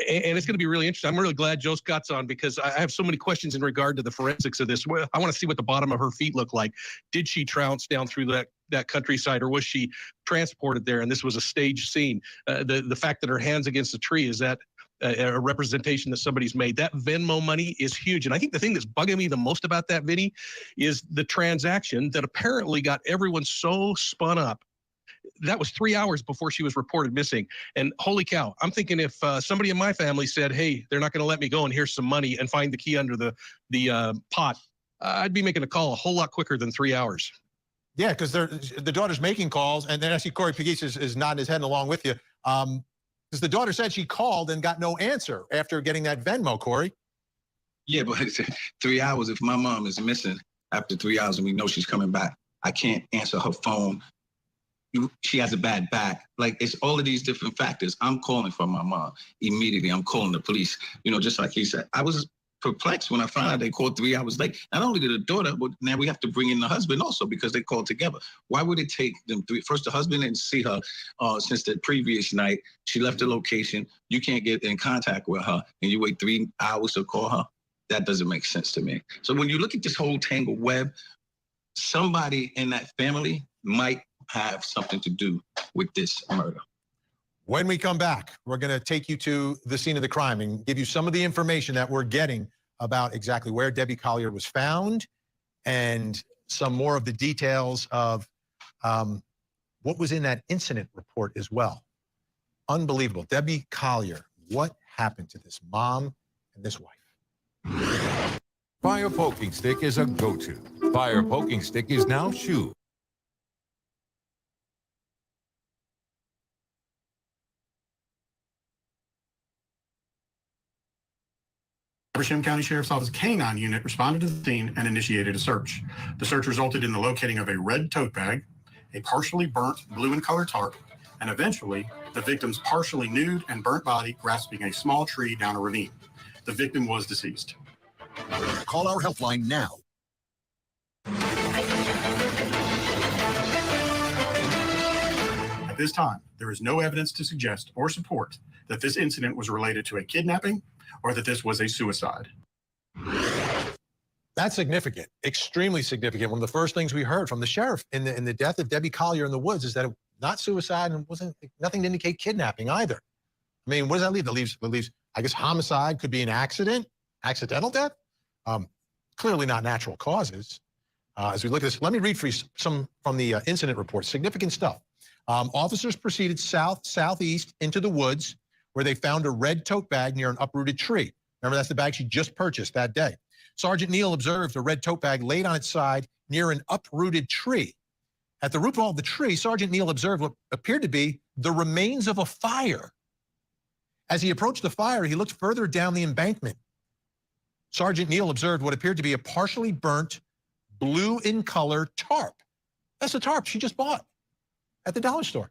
And it's going to be really interesting. I'm really glad Joe Scott's on, because I have so many questions in regard to the forensics of this. I want to see what the bottom of her feet look like. Did she trounce down through that countryside, or was she transported there and this was a staged scene? The fact that her hand's against the tree, is that a representation that somebody's made? That Venmo money is huge. And I think the thing that's bugging me the most about that, Vinny, is the transaction that apparently got everyone so spun up. That was 3 hours before she was reported missing. And holy cow, I'm thinking if somebody in my family said, hey, they're not going to let me go and here's some money, and find the key under the pot, I'd be making a call a whole lot quicker than 3 hours. Yeah, because the daughter's making calls, and then actually Corey Pegues is nodding his head along with you. Because the daughter said she called and got no answer after getting that Venmo, Corey. Yeah, but 3 hours, if my mom is missing after 3 hours and we know she's coming back, I can't answer her phone. She has a bad back. Like, it's all of these different factors. I'm calling for my mom immediately. I'm calling the police. Just like he said, I was perplexed when I found out they called 3 hours late. Not only did the daughter, but now we have to bring in the husband also, because they called together. Why would it take them three? First, the husband didn't see her since the previous night. She left the location. You can't get in contact with her, and you wait 3 hours to call her. That doesn't make sense to me. So when you look at this whole tangled web, somebody in that family might have something to do with this murder. When we come back, we're going to take you to the scene of the crime and give you some of the information that we're getting about exactly where Debbie Collier was found, and some more of the details of what was in that incident report as well. Unbelievable. Debbie Collier, what happened to this mom and this wife? Fire Poking Stick is a go-to. Fire Poking Stick is now shoe. Habersham County Sheriff's Office K-9 unit responded to the scene and initiated a search. The search resulted in the locating of a red tote bag, a partially burnt blue in color tarp, and eventually the victim's partially nude and burnt body grasping a small tree down a ravine. The victim was deceased. Call our helpline now. At this time, there is no evidence to suggest or support that this incident was related to a kidnapping or that this was a suicide. That's significant, extremely significant. One of the first things we heard from the sheriff in the death of Debbie Collier in the woods is that it was not suicide and wasn't nothing to indicate kidnapping either. I mean, what does that leave? That leaves, I guess, homicide could be an accident, accidental death. Clearly not natural causes. As we look at this, let me read for you some from the incident report. Significant stuff. Officers proceeded southeast into the woods where they found a red tote bag near an uprooted tree. Remember, that's the bag she just purchased that day. Sergeant Neal observed a red tote bag laid on its side near an uprooted tree. At the root ball of the tree, Sergeant Neal observed what appeared to be the remains of a fire. As he approached the fire, he looked further down the embankment. Sergeant Neal observed what appeared to be a partially burnt, blue in color tarp. That's the tarp she just bought at the dollar store.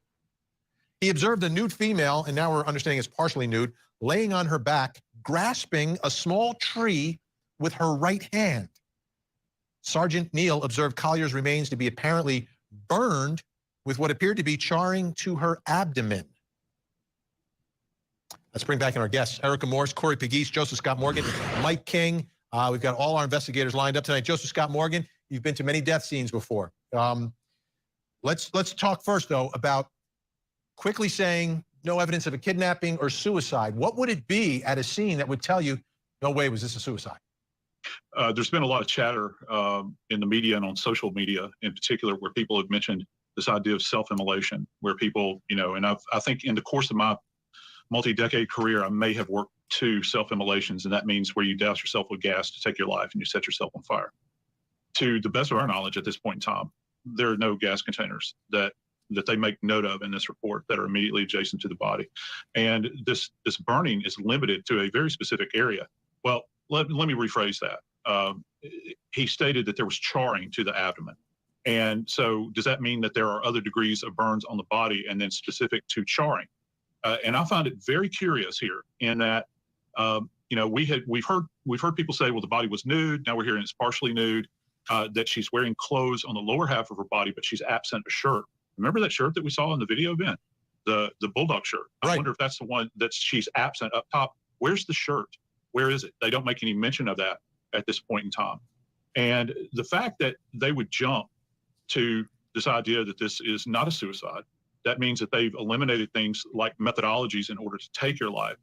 He observed a nude female, and now we're understanding it's partially nude, laying on her back, grasping a small tree with her right hand. Sergeant Neal observed Collier's remains to be apparently burned with what appeared to be charring to her abdomen. Let's bring back in our guests, Erica Morse, Corey Pegues, Joseph Scott Morgan, Mike King. We've got all our investigators lined up tonight. Joseph Scott Morgan, you've been to many death scenes before. Let's talk first, though, about quickly saying no evidence of a kidnapping or suicide. What would it be at a scene that would tell you, no way was this a suicide? There's been a lot of chatter in the media and on social media in particular where people have mentioned this idea of self-immolation, where people, and I think in the course of my multi-decade career, I may have worked 2 self-immolations, and that means where you douse yourself with gas to take your life and you set yourself on fire. To the best of our knowledge at this point in time, there are no gas containers that they make note of in this report that are immediately adjacent to the body. And this burning is limited to a very specific area. Well, let me rephrase that. He stated that there was charring to the abdomen. And so does that mean that there are other degrees of burns on the body and then specific to charring? And I find it very curious here in that, we've heard people say, well, the body was nude. Now we're hearing it's partially nude, that she's wearing clothes on the lower half of her body, but she's absent a shirt. Remember that shirt that we saw in the video, Ben? The Bulldog shirt. Right. I wonder if that's the one that she's absent up top. Where's the shirt? Where is it? They don't make any mention of that at this point in time. And the fact that they would jump to this idea that this is not a suicide, that means that they've eliminated things like methodologies in order to take your life.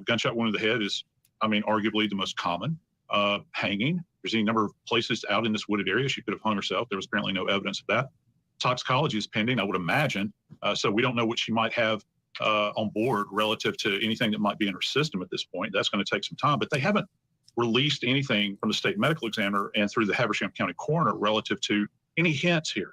Gunshot wound to the head is, arguably the most common. Hanging, there's any number of places out in this wooded area she could have hung herself. There was apparently no evidence of that. Toxicology is pending, I would imagine. So we don't know what she might have on board relative to anything that might be in her system at this point. That's going to take some time, but they haven't released anything from the state medical examiner and through the Habersham County coroner relative to any hints here,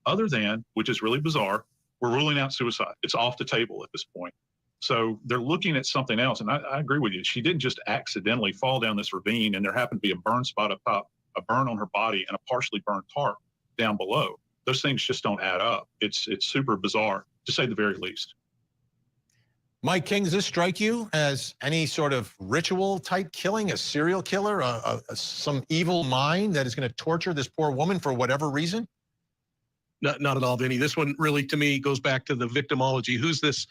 other than, which is really bizarre, we're ruling out suicide. It's off the table at this point. So they're looking at something else. And I agree with you. She didn't just accidentally fall down this ravine and there happened to be a burn spot up top, a burn on her body, and a partially burned tarp down below. Those things just don't add up. It's super bizarre, to say the very least. Mike King, does this strike you as any sort of ritual type killing, a serial killer, some evil mind that is going to torture this poor woman for whatever reason? Not at all, Vinny. This one really, to me, goes back to the victimology. Who's this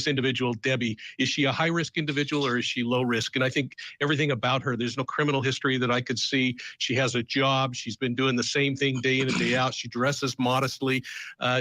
individual, Debbie? Is she a high-risk individual or is she low-risk? And I think everything about her, there's no criminal history that I could see. She has a job. She's been doing the same thing day in and day out. She dresses modestly.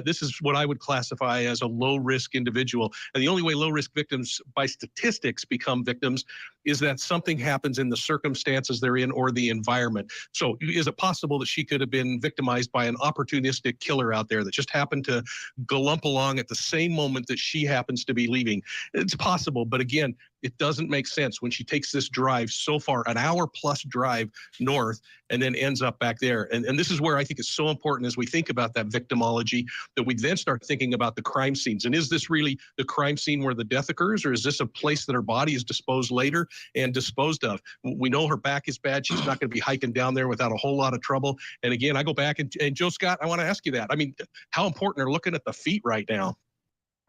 This is what I would classify as a low-risk individual. And the only way low-risk victims, by statistics, become victims is that something happens in the circumstances they're in or the environment. So is it possible that she could have been victimized by an opportunistic killer out there that just happened to glump along at the same moment that she happens to be leaving? It's possible, but again, it doesn't make sense when she takes this drive so far, an hour-plus drive north, and then ends up back there. And this is where I think it's so important as we think about that victimology, that we then start thinking about the crime scenes. And is this really the crime scene where the death occurs, or is this a place that her body is disposed later and disposed of? We know her back is bad. She's not going to be hiking down there without a whole lot of trouble. And again, I go back, and Joe Scott, I want to ask you that. I mean, how important are looking at the feet right now?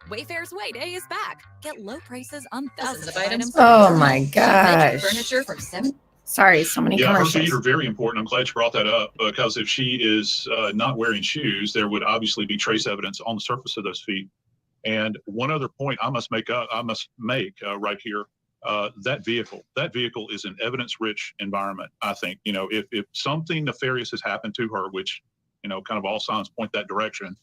Wayfair's Way Day is back. Get low prices on thousands of items. Oh my gosh. Furniture from 7. Sorry, so many commercials. Her feet are very important. I'm glad you brought that up, because if she is not wearing shoes, there would obviously be trace evidence on the surface of those feet. And one other point I must make right here, that vehicle is an evidence-rich environment. I think, if something nefarious has happened to her, which, kind of all signs point that direction,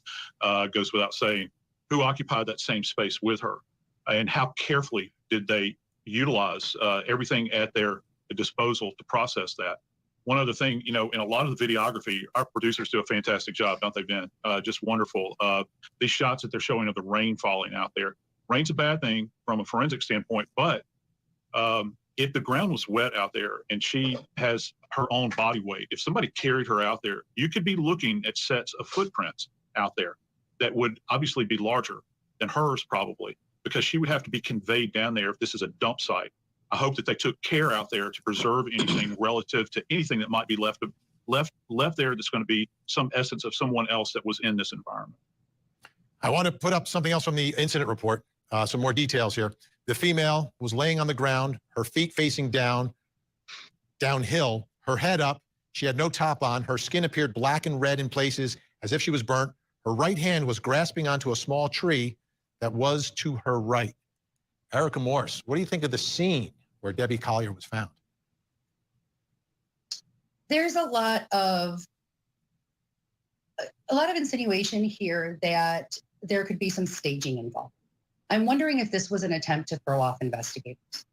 goes without saying, who occupied that same space with her, and how carefully did they utilize everything at their disposal to process that. One other thing, in a lot of the videography, our producers do a fantastic job, don't they, Ben? Just wonderful. These shots that they're showing of the rain falling out there, Rain's a bad thing from a forensic standpoint, but if the ground was wet out there and she has her own body weight, if somebody carried her out there, you could be looking at sets of footprints out there that would obviously be larger than hers probably, because she would have to be conveyed down there if this is a dump site. I hope that they took care out there to preserve anything relative to anything that might be left there that's going to be some essence of someone else that was in this environment. I want to put up something else from the incident report, some more details here. The female was laying on the ground, her feet facing downhill, her head up. She had no top on. Her skin appeared black and red in places as if she was burnt. Her right hand was grasping onto a small tree that was to her right. Erica Morse, what do you think of the scene where Debbie Collier was found? There's a lot of insinuation here that there could be some staging involved. I'm wondering if this was an attempt to throw off investigators.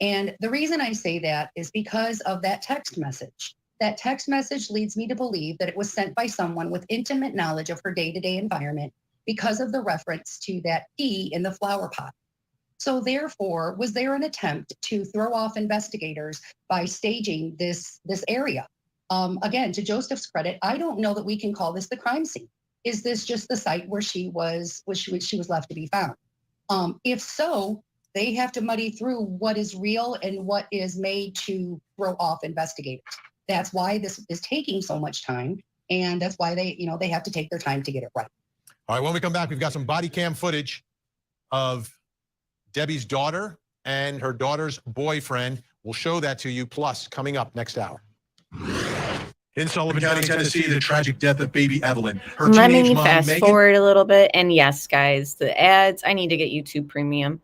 And the reason I say that is because of that text message. That text message leads me to believe that it was sent by someone with intimate knowledge of her day-to-day environment because of the reference to that pea in the flower pot. So therefore, was there an attempt to throw off investigators by staging this area? Again, to Joseph's credit, I don't know that we can call this the crime scene. Is this just the site where she was left to be found? If so, they have to muddy through what is real and what is made to throw off investigators. That's why this is taking so much time, and that's why they have to take their time to get it right. All right, when we come back, we've got some body cam footage of Debbie's daughter and her daughter's boyfriend. We'll show that to you, plus coming up next hour. In Sullivan County, Tennessee, the tragic death of baby Evelyn. Her Let me teenage mom, fast Megan, forward a little bit. And yes, guys, the ads, I need to get YouTube Premium.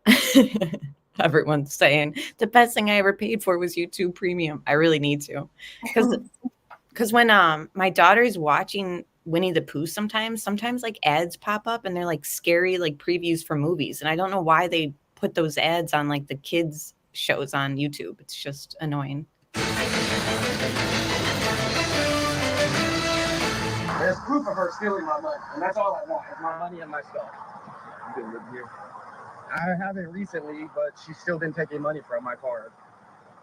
Everyone's saying the best thing I ever paid for was YouTube Premium. I really need to. Because when my daughter's watching Winnie the Pooh sometimes like ads pop up and they're like scary like previews for movies. And I don't know why they put those ads on like the kids shows on YouTube. It's just annoying. There's proof of her stealing my money, and that's all I want, is my money and my stuff. You can live here. I haven't recently, but she still didn't take any money from my card.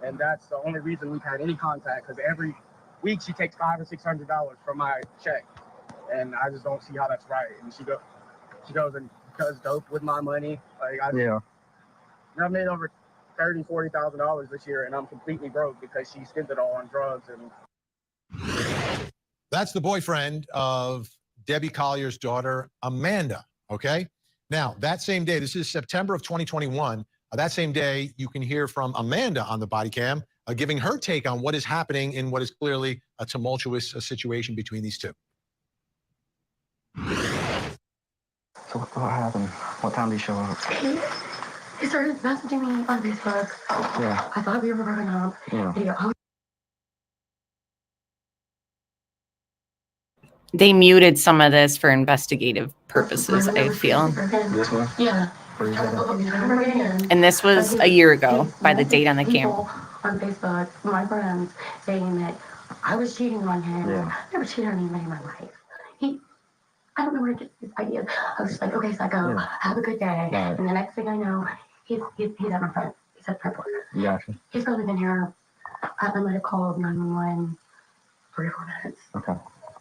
And that's the only reason we've had any contact, because every week she takes $500 or $600 from my check. And I just don't see how that's right. And she goes and does dope with my money. I've made over $30,000, $40,000 this year, and I'm completely broke because she spent it all on drugs. And that's the boyfriend of Debbie Collier's daughter, Amanda, okay? Now, that same day, this is September of 2021, that same day, you can hear from Amanda on the body cam, giving her take on what is happening in what is clearly a tumultuous situation between these two. so what happened? What time did he show up? He started messaging me on Facebook. Yeah. I thought we were broken up. Yeah. They muted some of this for investigative purposes, I feel. This one? Yeah. And this was a year ago by the date on the camera. On Facebook, my friends saying that I was cheating on him. Yeah. I never cheated on anybody in my life. I don't know where to get this idea. I was just like, okay, psycho, have a good day. Right. And the next thing I know, he's at my front. He's at the airport. Gotcha. He's probably been here. I might have called 911 3 or 4 minutes. Okay.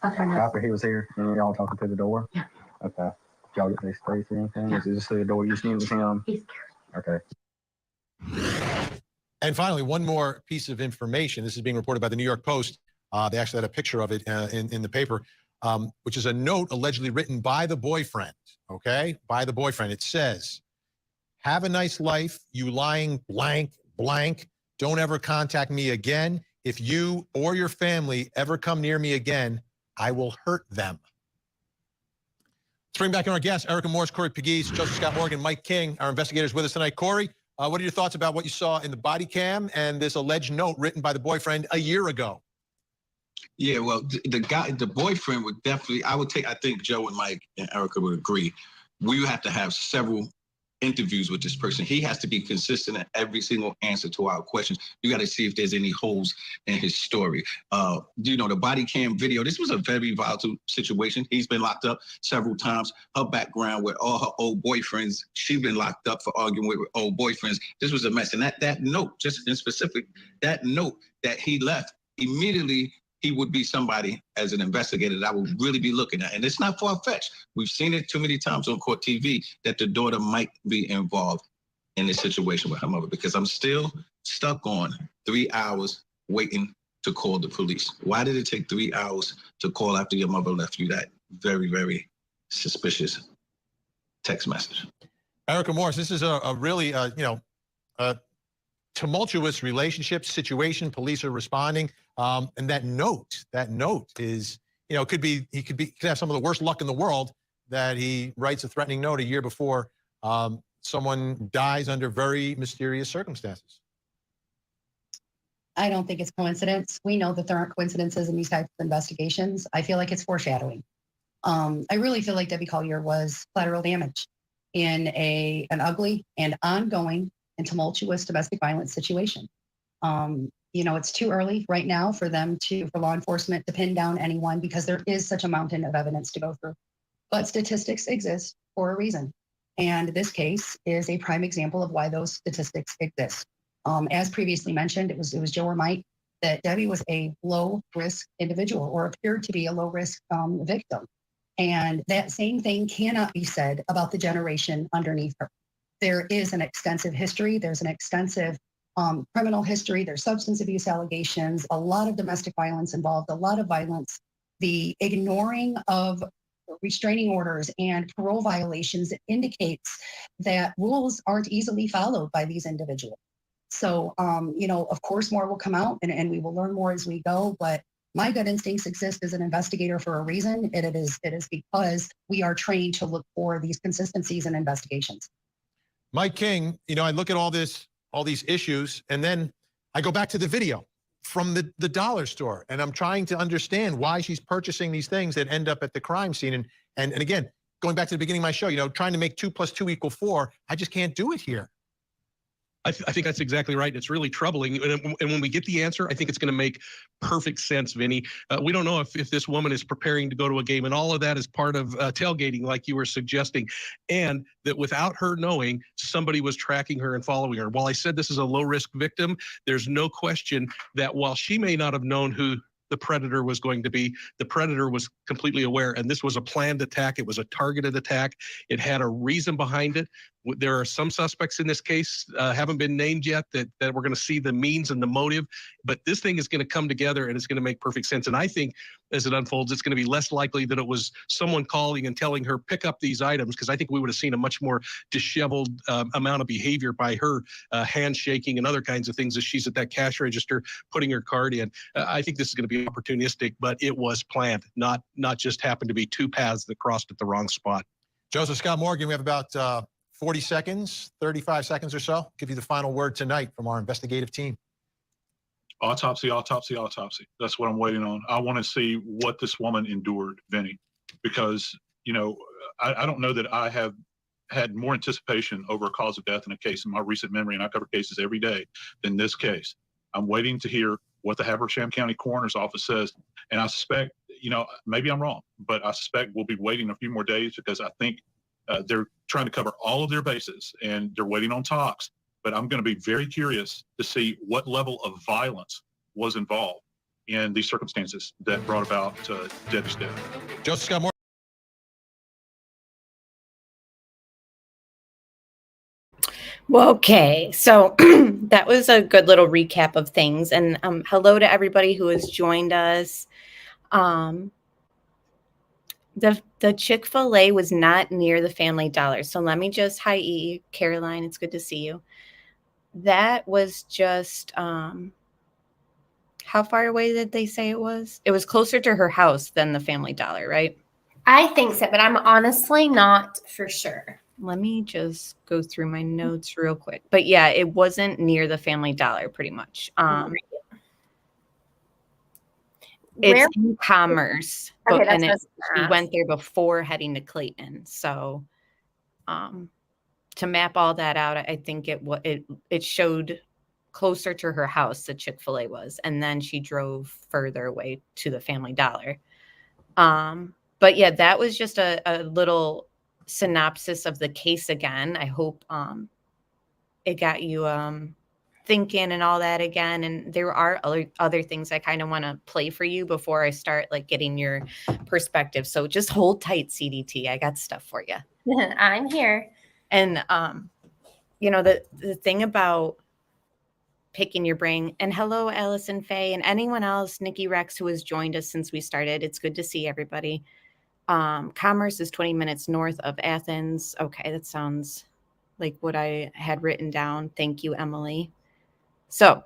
After After he was here, and y'all talking to the door? Yeah. Okay. Did y'all get this space or anything? Yeah. Is it just the door you seen with him? He's scared. Okay. And finally, one more piece of information. This is being reported by the New York Post. They actually had a picture of it in the paper, which is a note allegedly written by the boyfriend, okay? By the boyfriend. It says, "Have a nice life, you lying blank, blank. Don't ever contact me again. If you or your family ever come near me again, I will hurt them." Let's bring back in our guests, Erica Morse, Corey Pegues, Joseph Scott Morgan, Mike King, our investigators with us tonight. Corey, what are your thoughts about what you saw in the body cam and this alleged note written by the boyfriend a year ago? Yeah, well, the boyfriend would definitely, I think Joe and Mike and Erica would agree, we would have to have several interviews with this person. He has to be consistent in every single answer to our questions. You got to see if there's any holes in his story. The body cam video, this was a very volatile situation. He's been locked up several times. Her background with all her old boyfriends, she's been locked up for arguing with old boyfriends. This was a mess. And that note, just in specific, that note that he left, immediately he would be somebody as an investigator that I would really be looking at. And it's not far-fetched. We've seen it too many times on court TV that the daughter might be involved in this situation with her mother, because I'm still stuck on 3 hours waiting to call the police. Why did it take 3 hours to call after your mother left you that very, very suspicious text message? Erica Morris, this is a really, tumultuous relationship situation. Police are responding. And that note is, he could have some of the worst luck in the world that he writes a threatening note a year before someone dies under very mysterious circumstances. I don't think it's coincidence. We know that there aren't coincidences in these types of investigations. I feel like it's foreshadowing. I really feel like Debbie Collier was collateral damage in an ugly and ongoing and tumultuous domestic violence situation. It's too early right now for law enforcement to pin down anyone, because there is such a mountain of evidence to go through. But statistics exist for a reason. And this case is a prime example of why those statistics exist. As previously mentioned, it was Joe or Mike that Debbie was a low-risk individual, or appeared to be a low-risk victim. And that same thing cannot be said about the generation underneath her. There is an extensive history. There's an extensive criminal history. There's substance abuse allegations, a lot of domestic violence involved, a lot of violence. The ignoring of restraining orders and parole violations indicates that rules aren't easily followed by these individuals. So, of course, more will come out and we will learn more as we go. But my gut instincts exist as an investigator for a reason. It is because we are trained to look for these consistencies in investigations. Mike King, I look at all these issues, and then I go back to the video from the dollar store, and I'm trying to understand why she's purchasing these things that end up at the crime scene. And again, going back to the beginning of my show, trying to make 2 + 2 = 4, I just can't do it here. I think that's exactly right. It's really troubling. And when we get the answer, I think it's going to make perfect sense, Vinny. We don't know if this woman is preparing to go to a game, and all of that is part of tailgating, like you were suggesting, and that without her knowing, somebody was tracking her and following her. While I said this is a low-risk victim, there's no question that while she may not have known who the predator was going to be, the predator was completely aware, and this was a planned attack. It was a targeted attack. It had a reason behind it. There are some suspects in this case, haven't been named yet, that we're going to see the means and the motive, but this thing is going to come together and it's going to make perfect sense. And I think as it unfolds, it's going to be less likely that it was someone calling and telling her, pick up these items, because I think we would have seen a much more disheveled amount of behavior by her, handshaking and other kinds of things as she's at that cash register putting her card in. I think this is going to be opportunistic, but it was planned, not just happened to be two paths that crossed at the wrong spot. Joseph Scott Morgan, we have about 40 seconds, 35 seconds or so. Give you the final word tonight from our investigative team. Autopsy, autopsy, autopsy. That's what I'm waiting on. I want to see what this woman endured, Vinny, because, I don't know that I have had more anticipation over a cause of death in a case in my recent memory, and I cover cases every day, than this case. I'm waiting to hear what the Habersham County Coroner's Office says. And I suspect, maybe I'm wrong, but I suspect we'll be waiting a few more days, because I think they're trying to cover all of their bases and they're waiting on talks. But I'm going to be very curious to see what level of violence was involved in these circumstances that brought about Debbie's death. Joseph Scott Morgan. Well, okay, so that was a good little recap of things. And hello to everybody who has joined us. The Chick-fil-A was not near the Family Dollar. So let me just, hi, E. Caroline, it's good to see you. That was just, how far away did they say it was? It was closer to her house than the Family Dollar, right? I think so, but I'm honestly not for sure. Let me just go through my notes real quick. But yeah, it wasn't near the Family Dollar pretty much. It's in Commerce, Okay, and she went there before heading to Clayton. So to map all that out, I think it showed closer to her house that Chick-fil-A was, and then she drove further away to the Family Dollar. But yeah, that was just a little synopsis of the case again. I hope it got you thinking and all that again. And there are other things I kind of want to play for you before I start like getting your perspective. So just hold tight, CDT. I got stuff for you. I'm here. And the thing about picking your brain, and hello, Allison Faye, and anyone else, Nikki Rex, who has joined us since we started. It's good to see everybody. Commerce is 20 minutes north of Athens. Okay, that sounds like what I had written down. Thank you, Emily. So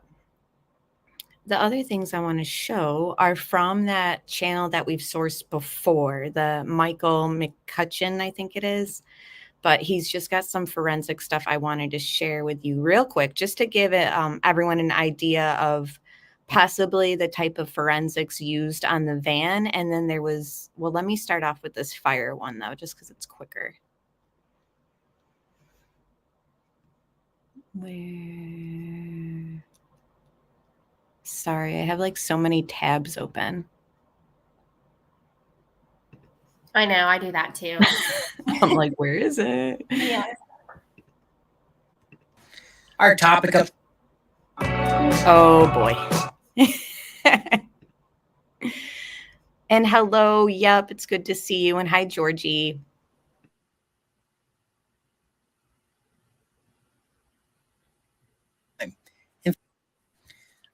the other things I want to show are from that channel that we've sourced before, the Michael McCutcheon, I think it is. But he's just got some forensic stuff I wanted to share with you real quick, just to give it, everyone an idea of possibly the type of forensics used on the van. And then there was, well, let me start off with this fire one, though, just because it's quicker. Sorry, I have like so many tabs open. I know, I do that too. I'm like, where is it? Yeah. Our topic of... Oh, boy. And hello, yep, it's good to see you. And hi, Georgie.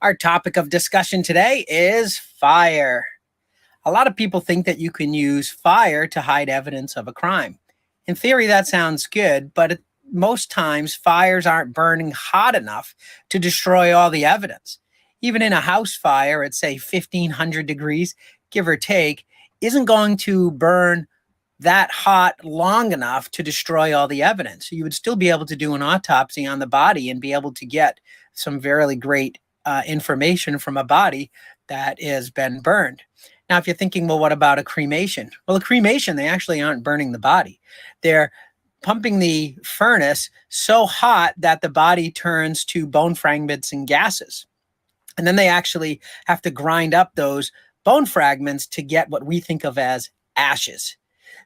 Our topic of discussion today is fire. A lot of people think that you can use fire to hide evidence of a crime. In theory, that sounds good, but most times fires aren't burning hot enough to destroy all the evidence. Even in a house fire at, say, 1,500 degrees, give or take, isn't going to burn that hot long enough to destroy all the evidence. So you would still be able to do an autopsy on the body and be able to get some very great information from a body that has been burned. Now, if you're thinking, well, what about a cremation? Well, a cremation, they actually aren't burning the body. They're pumping the furnace so hot that the body turns to bone fragments and gases. And then they actually have to grind up those bone fragments to get what we think of as ashes.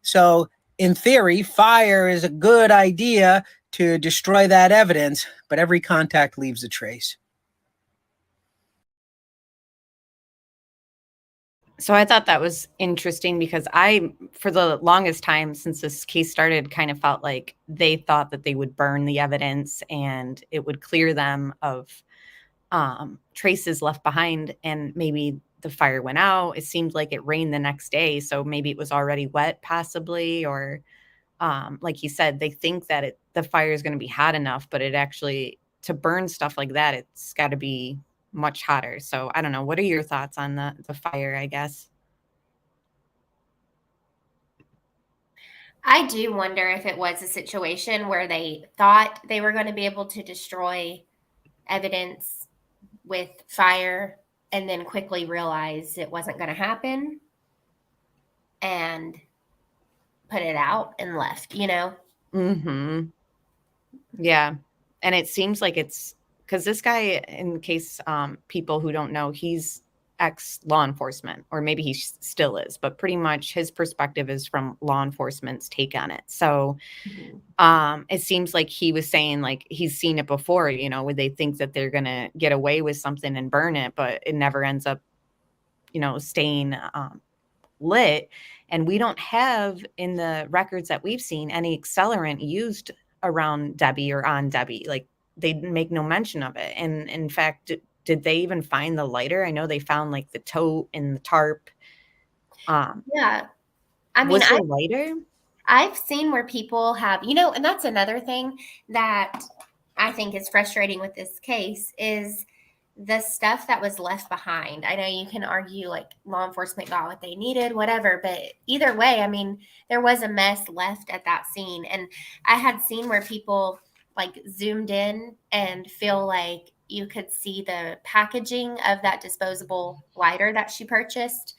So in theory, fire is a good idea to destroy that evidence, but every contact leaves a trace. So I thought that was interesting because I, for the longest time since this case started, kind of felt like they thought that they would burn the evidence and it would clear them of traces left behind, and maybe the fire went out. It seemed like it rained the next day, so maybe it was already wet possibly, or like you said, they think that the fire is going to be hot enough, but it actually, to burn stuff like that, it's got to be much hotter. So I don't know. What are your thoughts on the fire, I guess? I do wonder if it was a situation where they thought they were going to be able to destroy evidence with fire and then quickly realized it wasn't going to happen and put it out and left, you know? Mm-hmm. Yeah. And it seems like it's, because this guy, in case people who don't know, he's ex-law enforcement, or maybe he still is, but pretty much his perspective is from law enforcement's take on it. So it seems like he was saying, like, he's seen it before, you know, where they think that they're going to get away with something and burn it, but it never ends up, you know, staying lit. And we don't have in the records that we've seen any accelerant used around Debbie or on Debbie. Like, they make no mention of it. And in fact, did they even find the lighter? I know they found like the tote and the tarp. Yeah. I mean, was it lighter? I've seen where people have, you know, and that's another thing that I think is frustrating with this case is the stuff that was left behind. I know you can argue like law enforcement got what they needed, whatever, but either way, I mean, there was a mess left at that scene. And I had seen where people like zoomed in and feel like you could see the packaging of that disposable lighter that she purchased.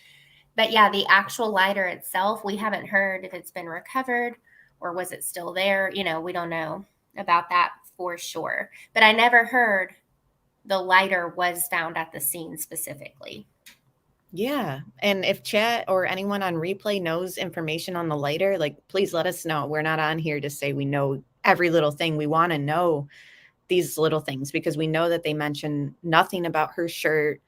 But yeah, the actual lighter itself, we haven't heard if it's been recovered or was it still there. You know, we don't know. about that for sure. But I never heard the lighter was found at the scene specifically. Yeah. And if chat or anyone on replay knows information on the lighter, like, please let us know. We're not on here to say we know every little thing. We want to know these little things because we know that they mention nothing about her shirt.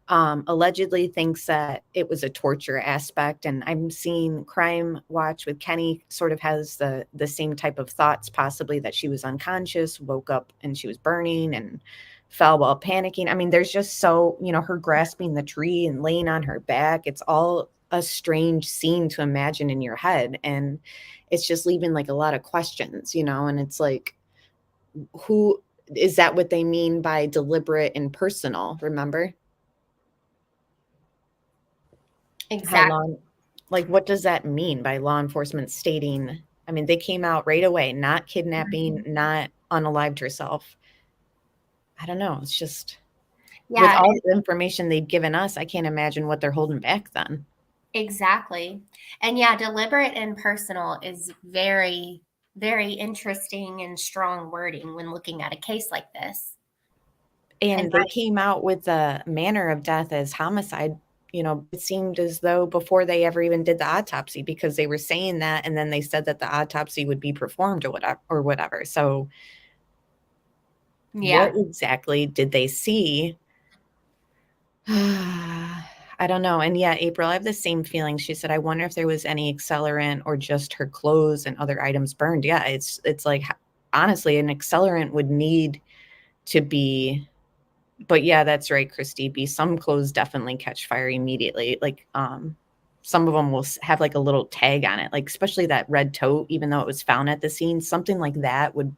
Allegedly thinks that it was a torture aspect. And I'm seeing Crime Watch with Kenny sort of has the same type of thoughts, possibly that she was unconscious, woke up and she was burning and fell while panicking. I mean, there's just so, her grasping the tree and laying on her back. It's all a strange scene to imagine in your head. And it's just leaving like a lot of questions, and it's like, who is that what they mean by deliberate and personal? Remember? Exactly. Like, what does that mean by law enforcement stating, I mean, they came out right away, not kidnapping, not unalived herself. I don't know. It's just, with all the information they've given us, I can't imagine what they're holding back then. Exactly. And yeah, deliberate and personal is very, very interesting and strong wording when looking at a case like this. And they came out with the manner of death as homicide. It seemed as though before they ever even did the autopsy, because they were saying that, and then they said that the autopsy would be performed or whatever. So what exactly did they see? I don't know. And yeah, April, I have the same feeling. She said, I wonder if there was any accelerant or just her clothes and other items burned. Yeah, it's like, honestly, an accelerant would need to be, but yeah, that's right, Christy B. Some clothes definitely catch fire immediately. Like, some of them will have like a little tag on it, like especially that red tote, even though it was found at the scene, something like that would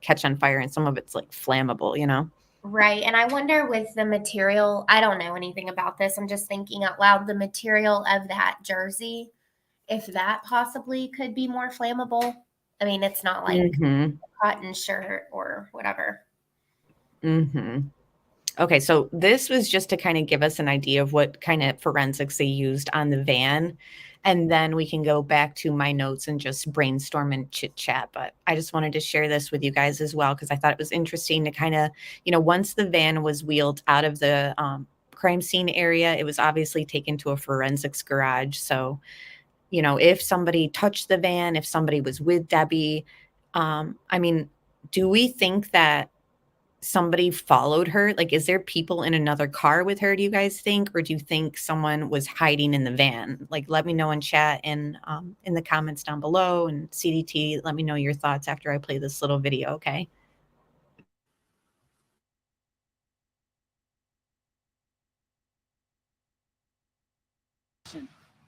catch on fire, and some of it's like flammable, Right. And I wonder with the material, I don't know anything about this. I'm just thinking out loud, the material of that jersey, if that possibly could be more flammable. I mean, it's not like a cotton shirt or whatever. Okay, so this was just to kind of give us an idea of what kind of forensics they used on the van. And then we can go back to my notes and just brainstorm and chit chat. But I just wanted to share this with you guys as well, because I thought it was interesting to kind of, once the van was wheeled out of the crime scene area, it was obviously taken to a forensics garage. So, if somebody touched the van, if somebody was with Debbie, I mean, do we think that somebody followed her? Like, is there people in another car with her, do you guys think? Or do you think someone was hiding in the van? Like, let me know in chat and in the comments down below. And CDT, let me know your thoughts after I play this little video, okay?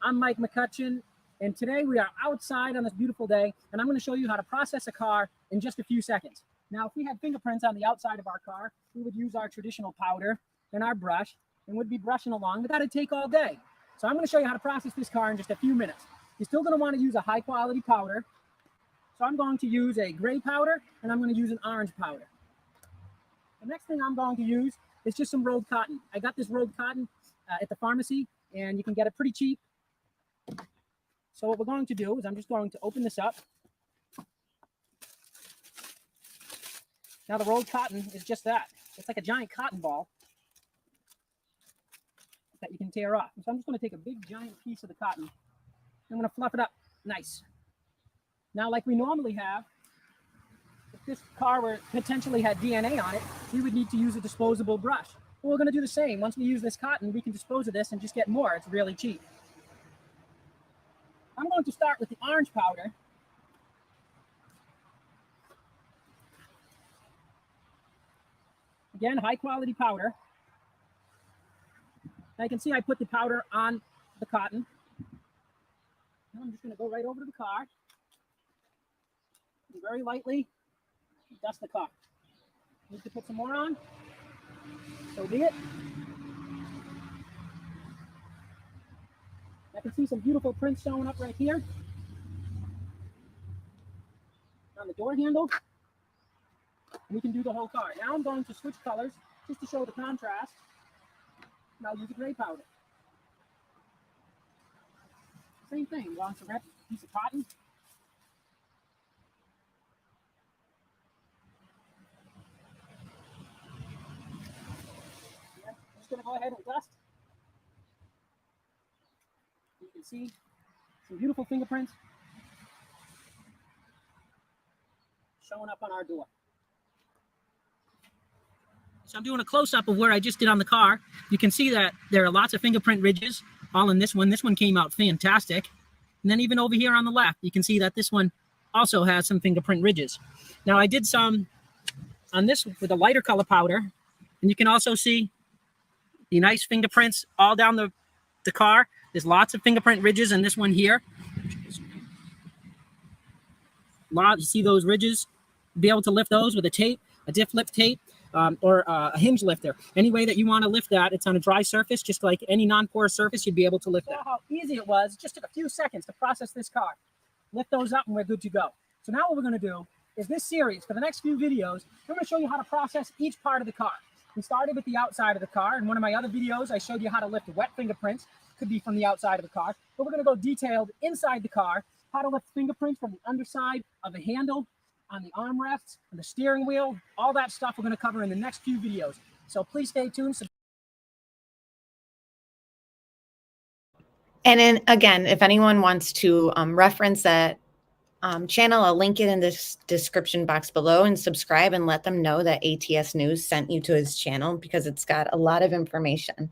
I'm Mike McCutcheon, and today we are outside on this beautiful day, and I'm going to show you how to process a car in just a few seconds. Now, if we had fingerprints on the outside of our car, we would use our traditional powder and our brush, and would be brushing along, but that'd take all day. So I'm going to show you how to process this car in just a few minutes. You're still going to want to use a high quality powder. So I'm going to use a gray powder, and I'm going to use an orange powder. The next thing I'm going to use is just some rolled cotton. I got this rolled cotton at the pharmacy, and you can get it pretty cheap. So what we're going to do is I'm just going to open this up. Now the rolled cotton is just that. It's like a giant cotton ball that you can tear off. So I'm just going to take a big giant piece of the cotton. I'm going to fluff it up nice. Now, like we normally have, if this car were potentially had DNA on it, we would need to use a disposable brush. Well, we're going to do the same. Once we use this cotton, we can dispose of this and just get more. It's really cheap. I'm going to start with the orange powder. Again, high quality powder. Now you can see I put the powder on the cotton. Now I'm just going to go right over to the car and very lightly dust the car. Need to put some more on. So be it. I can see some beautiful prints showing up right here on the door handle. And we can do the whole car. Now I'm going to switch colors just to show the contrast. And I'll use a gray powder. Same thing. I'm going to wrap a piece of cotton. go ahead and dust. You can see some beautiful fingerprints showing up on our door. So I'm doing a close-up of where I just did on the car. You can see that there are lots of fingerprint ridges all in this one. This one came out fantastic. And then even over here on the left, you can see that this one also has some fingerprint ridges. Now I did some on this with a lighter color powder, and you can also see the nice fingerprints all down the car. There's lots of fingerprint ridges in this one here. You see those ridges? Be able to lift those with a tape, a diff lift tape, or a hinge lifter. Any way that you want to lift that, it's on a dry surface, just like any non-porous surface, you'd be able to lift that. How easy it was. It just took a few seconds to process this car. Lift those up and we're good to go. So now what we're going to do is this series, for the next few videos, I'm going to show you how to process each part of the car. We started with the outside of the car. In one of my other videos, I showed you how to lift wet fingerprints. Could be from the outside of the car. But we're going to go detailed inside the car, how to lift fingerprints from the underside of the handle, on the armrests, on the steering wheel, all that stuff we're going to cover in the next few videos. So please stay tuned. And then again, if anyone wants to reference that channel, I'll link it in this description box below, and subscribe and let them know that ATS News sent you to his channel, because it's got a lot of information.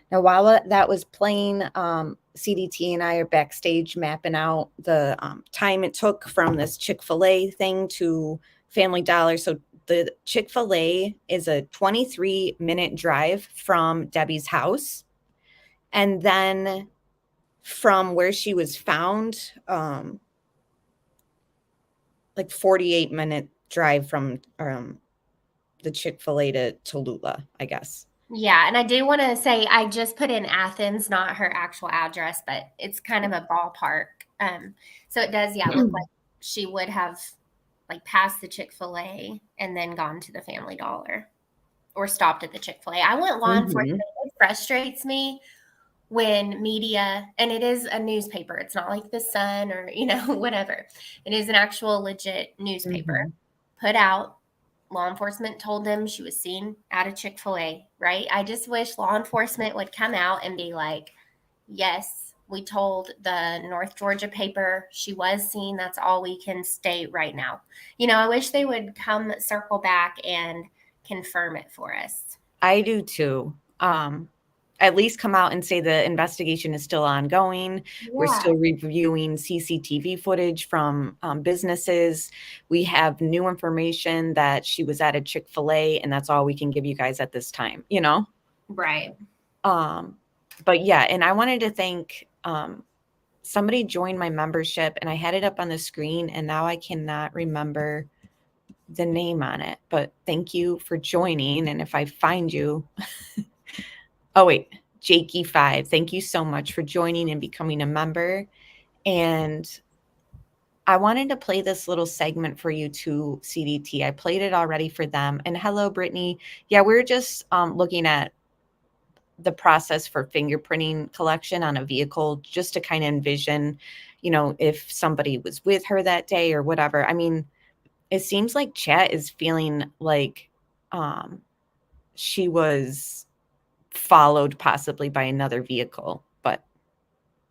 Now, while that was playing, CDT and I are backstage mapping out the time it took from this Chick-fil-A thing to Family Dollar. So the Chick-fil-A is a 23-minute drive from Debbie's house. And then from where she was found, like 48-minute drive from the Chick-fil-A to Tallulah, I guess. Yeah, and I do want to say I just put in Athens, not her actual address, but it's kind of a ballpark. So it does, yeah, look like she would have like passed the Chick-fil-A and then gone to the Family Dollar or stopped at the Chick-fil-A. I want law enforcement. It frustrates me when media, and it is a newspaper. It's not like the Sun or, whatever. It is an actual legit newspaper put out. Law enforcement told them she was seen at a Chick-fil-A, right? I just wish law enforcement would come out and be like, yes, we told the North Georgia paper she was seen. That's all we can state right now. I wish they would come circle back and confirm it for us. I do too. At least come out and say the investigation is still ongoing. Yeah. We're still reviewing CCTV footage from businesses. We have new information that she was at a Chick-fil-A, and that's all we can give you guys at this time, Right. But yeah, and I wanted to thank somebody joined my membership, and I had it up on the screen, and now I cannot remember the name on it. But thank you for joining, and if I find you... Oh, wait, Jakey5. Thank you so much for joining and becoming a member. And I wanted to play this little segment for you too, CDT. I played it already for them. And hello, Brittany. Yeah, we're just looking at the process for fingerprinting collection on a vehicle, just to kind of envision, if somebody was with her that day or whatever. I mean, it seems like Chat is feeling like she was followed possibly by another vehicle. But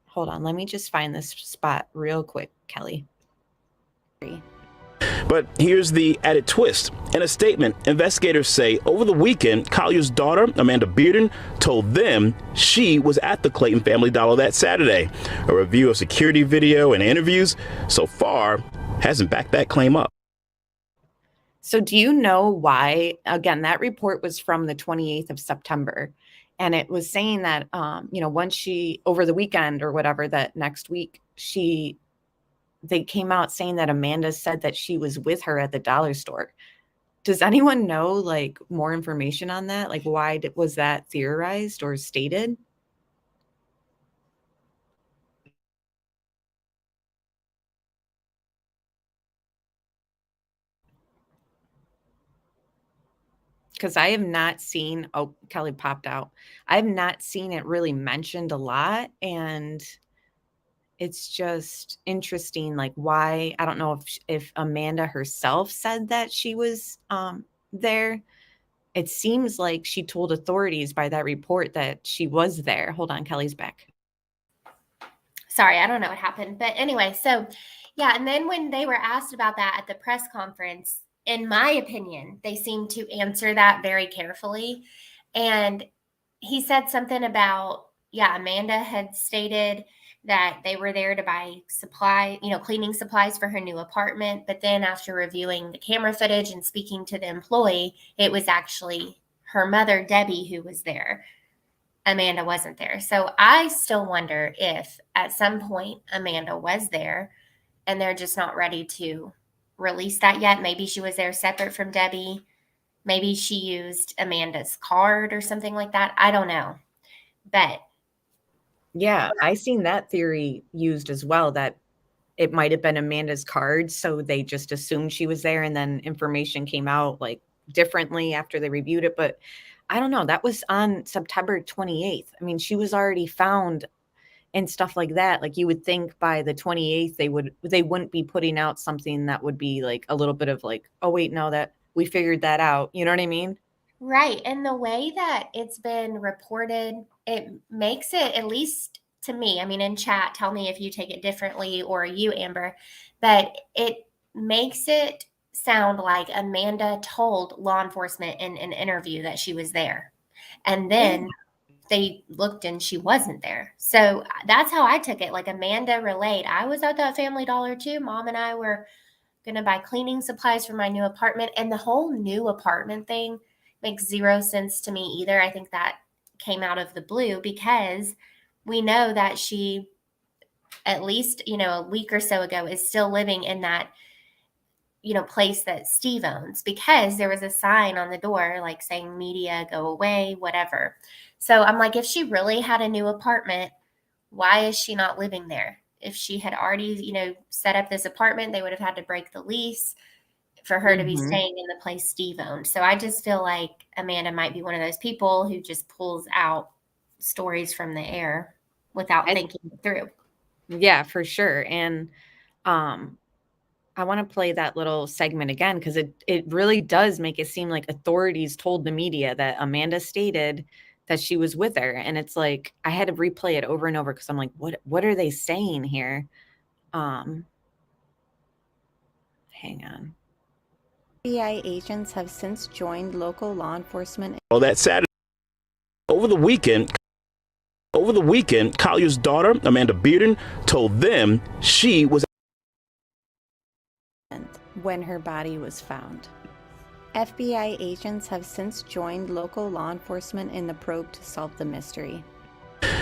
hold on, let me just find this spot real quick, Kelly. But here's the added twist. In a statement, investigators say over the weekend, Collier's daughter, Amanda Bearden, told them she was at the Clayton Family Dollar that Saturday. A review of security video and interviews so far hasn't backed that claim up. So do you know why? Again, that report was from the 28th of September. And it was saying that, once she, over the weekend or whatever, that next week, they came out saying that Amanda said that she was with her at the dollar store. Does anyone know, more information on that? Why was that theorized or stated? Because I have not seen, Kelly popped out. I have not seen it really mentioned a lot. And it's just interesting, why, I don't know if Amanda herself said that she was there. it seems like she told authorities by that report that she was there. Hold on, Kelly's back. Sorry, I don't know what happened. But anyway, so yeah. And then when they were asked about that at the press conference, in my opinion, they seemed to answer that very carefully. And he said something about, yeah, Amanda had stated that they were there to buy cleaning supplies for her new apartment. But then after reviewing the camera footage and speaking to the employee, it was actually her mother, Debbie, who was there. Amanda wasn't there. So I still wonder if at some point Amanda was there and they're just not ready to release that yet. Maybe she was there separate from Debbie. Maybe she used Amanda's card or something like that. I don't know. But yeah, I seen that theory used as well, that it might have been Amanda's card. So they just assumed she was there, and then information came out like differently after they reviewed it. But I don't know. That was on September 28th. I mean, she was already found and stuff like that. Like, you would think by the 28th, they wouldn't be putting out something that would be like a little bit of like, oh, wait, no, that we figured that out. You know what I mean? right. And the way that it's been reported, it makes it, at least to me, I mean, in chat, tell me if you take it differently, or you, Amber, but it makes it sound like Amanda told law enforcement in an interview that she was there. And then they looked and she wasn't there. So that's how I took it. Like, Amanda relayed, I was at that Family Dollar too. Mom and I were going to buy cleaning supplies for my new apartment. And the whole new apartment thing makes zero sense to me either. I think that came out of the blue because we know that she, at least, a week or so ago, is still living in that, place that Steve owns, because there was a sign on the door like saying media go away, whatever. So I'm like, if she really had a new apartment, why is she not living there? If she had already, set up this apartment, they would have had to break the lease for her to be staying in the place Steve owned. So I just feel like Amanda might be one of those people who just pulls out stories from the air without thinking it through. Yeah, for sure. And I want to play that little segment again, because it really does make it seem like authorities told the media that Amanda stated that she was with her. And it's like, I had to replay it over and over because I'm like, what are they saying here? Hang on. FBI agents have since joined local law enforcement. Well, that Saturday, over the weekend, Collier's daughter, Amanda Bearden, told them she was when her body was found. FBI agents have since joined local law enforcement in the probe to solve the mystery.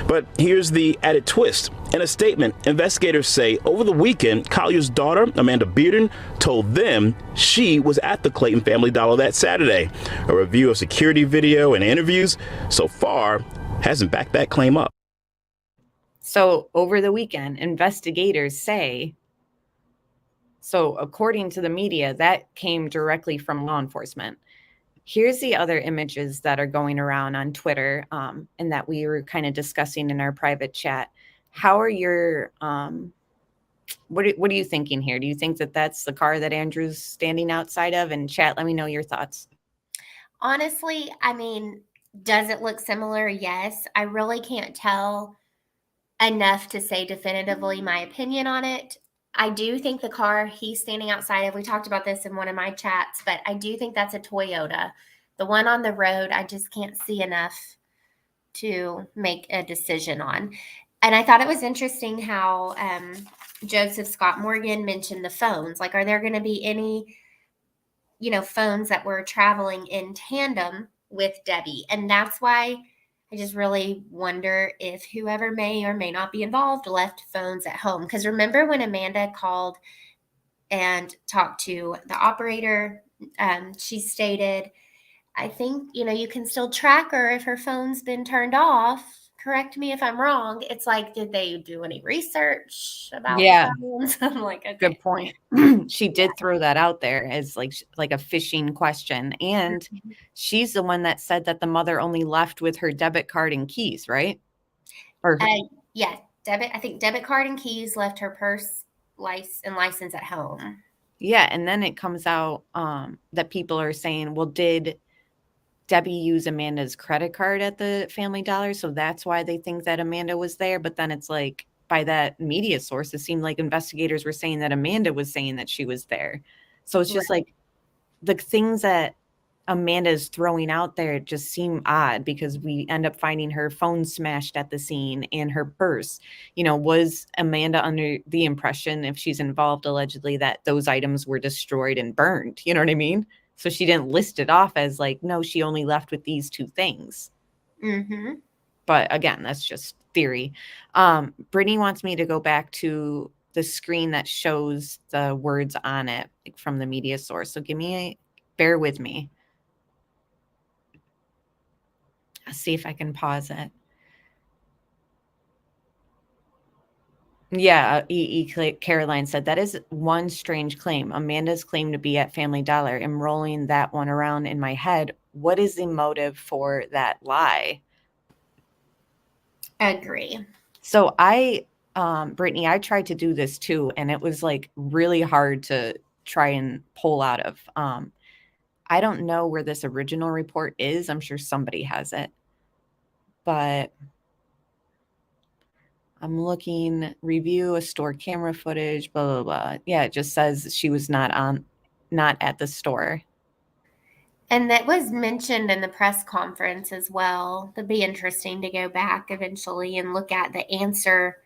But here's the added twist. In a statement, investigators say over the weekend, Collier's daughter, Amanda Bearden, told them she was at the Clayton Family Dollar that Saturday. A review of security video and interviews so far hasn't backed that claim up. So over the weekend, investigators say, so according to the media, that came directly from law enforcement. Here's the other images that are going around on Twitter, and that we were kind of discussing in our private chat. How are your, what are you thinking here? Do you think that that's the car that Andrew's standing outside of? And chat, let me know your thoughts. Honestly, I mean, does it look similar? Yes. I really can't tell enough to say definitively my opinion on it. I do think the car he's standing outside of, we talked about this in one of my chats, but I do think that's a Toyota. The one on the road, I just can't see enough to make a decision on. And I thought it was interesting how Joseph Scott Morgan mentioned the phones. Like, are there going to be any, phones that were traveling in tandem with Debbie? And that's why I just really wonder if whoever may or may not be involved left phones at home. Because remember when Amanda called and talked to the operator, she stated, I think, you can still track her if her phone's been turned off. Correct me if I'm wrong. It's like, did they do any research about the phones? I'm like, okay. Good point. She did throw that out there as like a phishing question. And she's the one that said that the mother only left with her debit card and keys, right? Or yeah, I think debit card and keys, left her purse and license at home. Yeah, and then it comes out that people are saying, well, did Debbie used Amanda's credit card at the Family Dollar, so that's why they think that Amanda was there. But then it's like, by that media source, it seemed like investigators were saying that Amanda was saying that she was there. So it's just like the things that Amanda is throwing out there just seem odd, because we end up finding her phone smashed at the scene and her purse. You know, was Amanda under the impression, if she's involved allegedly, that those items were destroyed and burned? You know what I mean? So she didn't list it off as like, no, she only left with these two things. Mm-hmm. But again, that's just theory. Brittany wants me to go back to the screen that shows the words on it, like, from the media source. So bear with me. I'll see if I can pause it. Yeah, Caroline said, that is one strange claim. Amanda's claim to be at Family Dollar. I'm rolling that one around in my head. What is the motive for that lie? Agree. So Brittany, I tried to do this too, and it was like really hard to try and pull out of. I don't know where this original report is. I'm sure somebody has it, but I'm looking, review a store camera footage, blah, blah, blah. Yeah, it just says she was not at the store. And that was mentioned in the press conference as well. It'd be interesting to go back eventually and look at the answer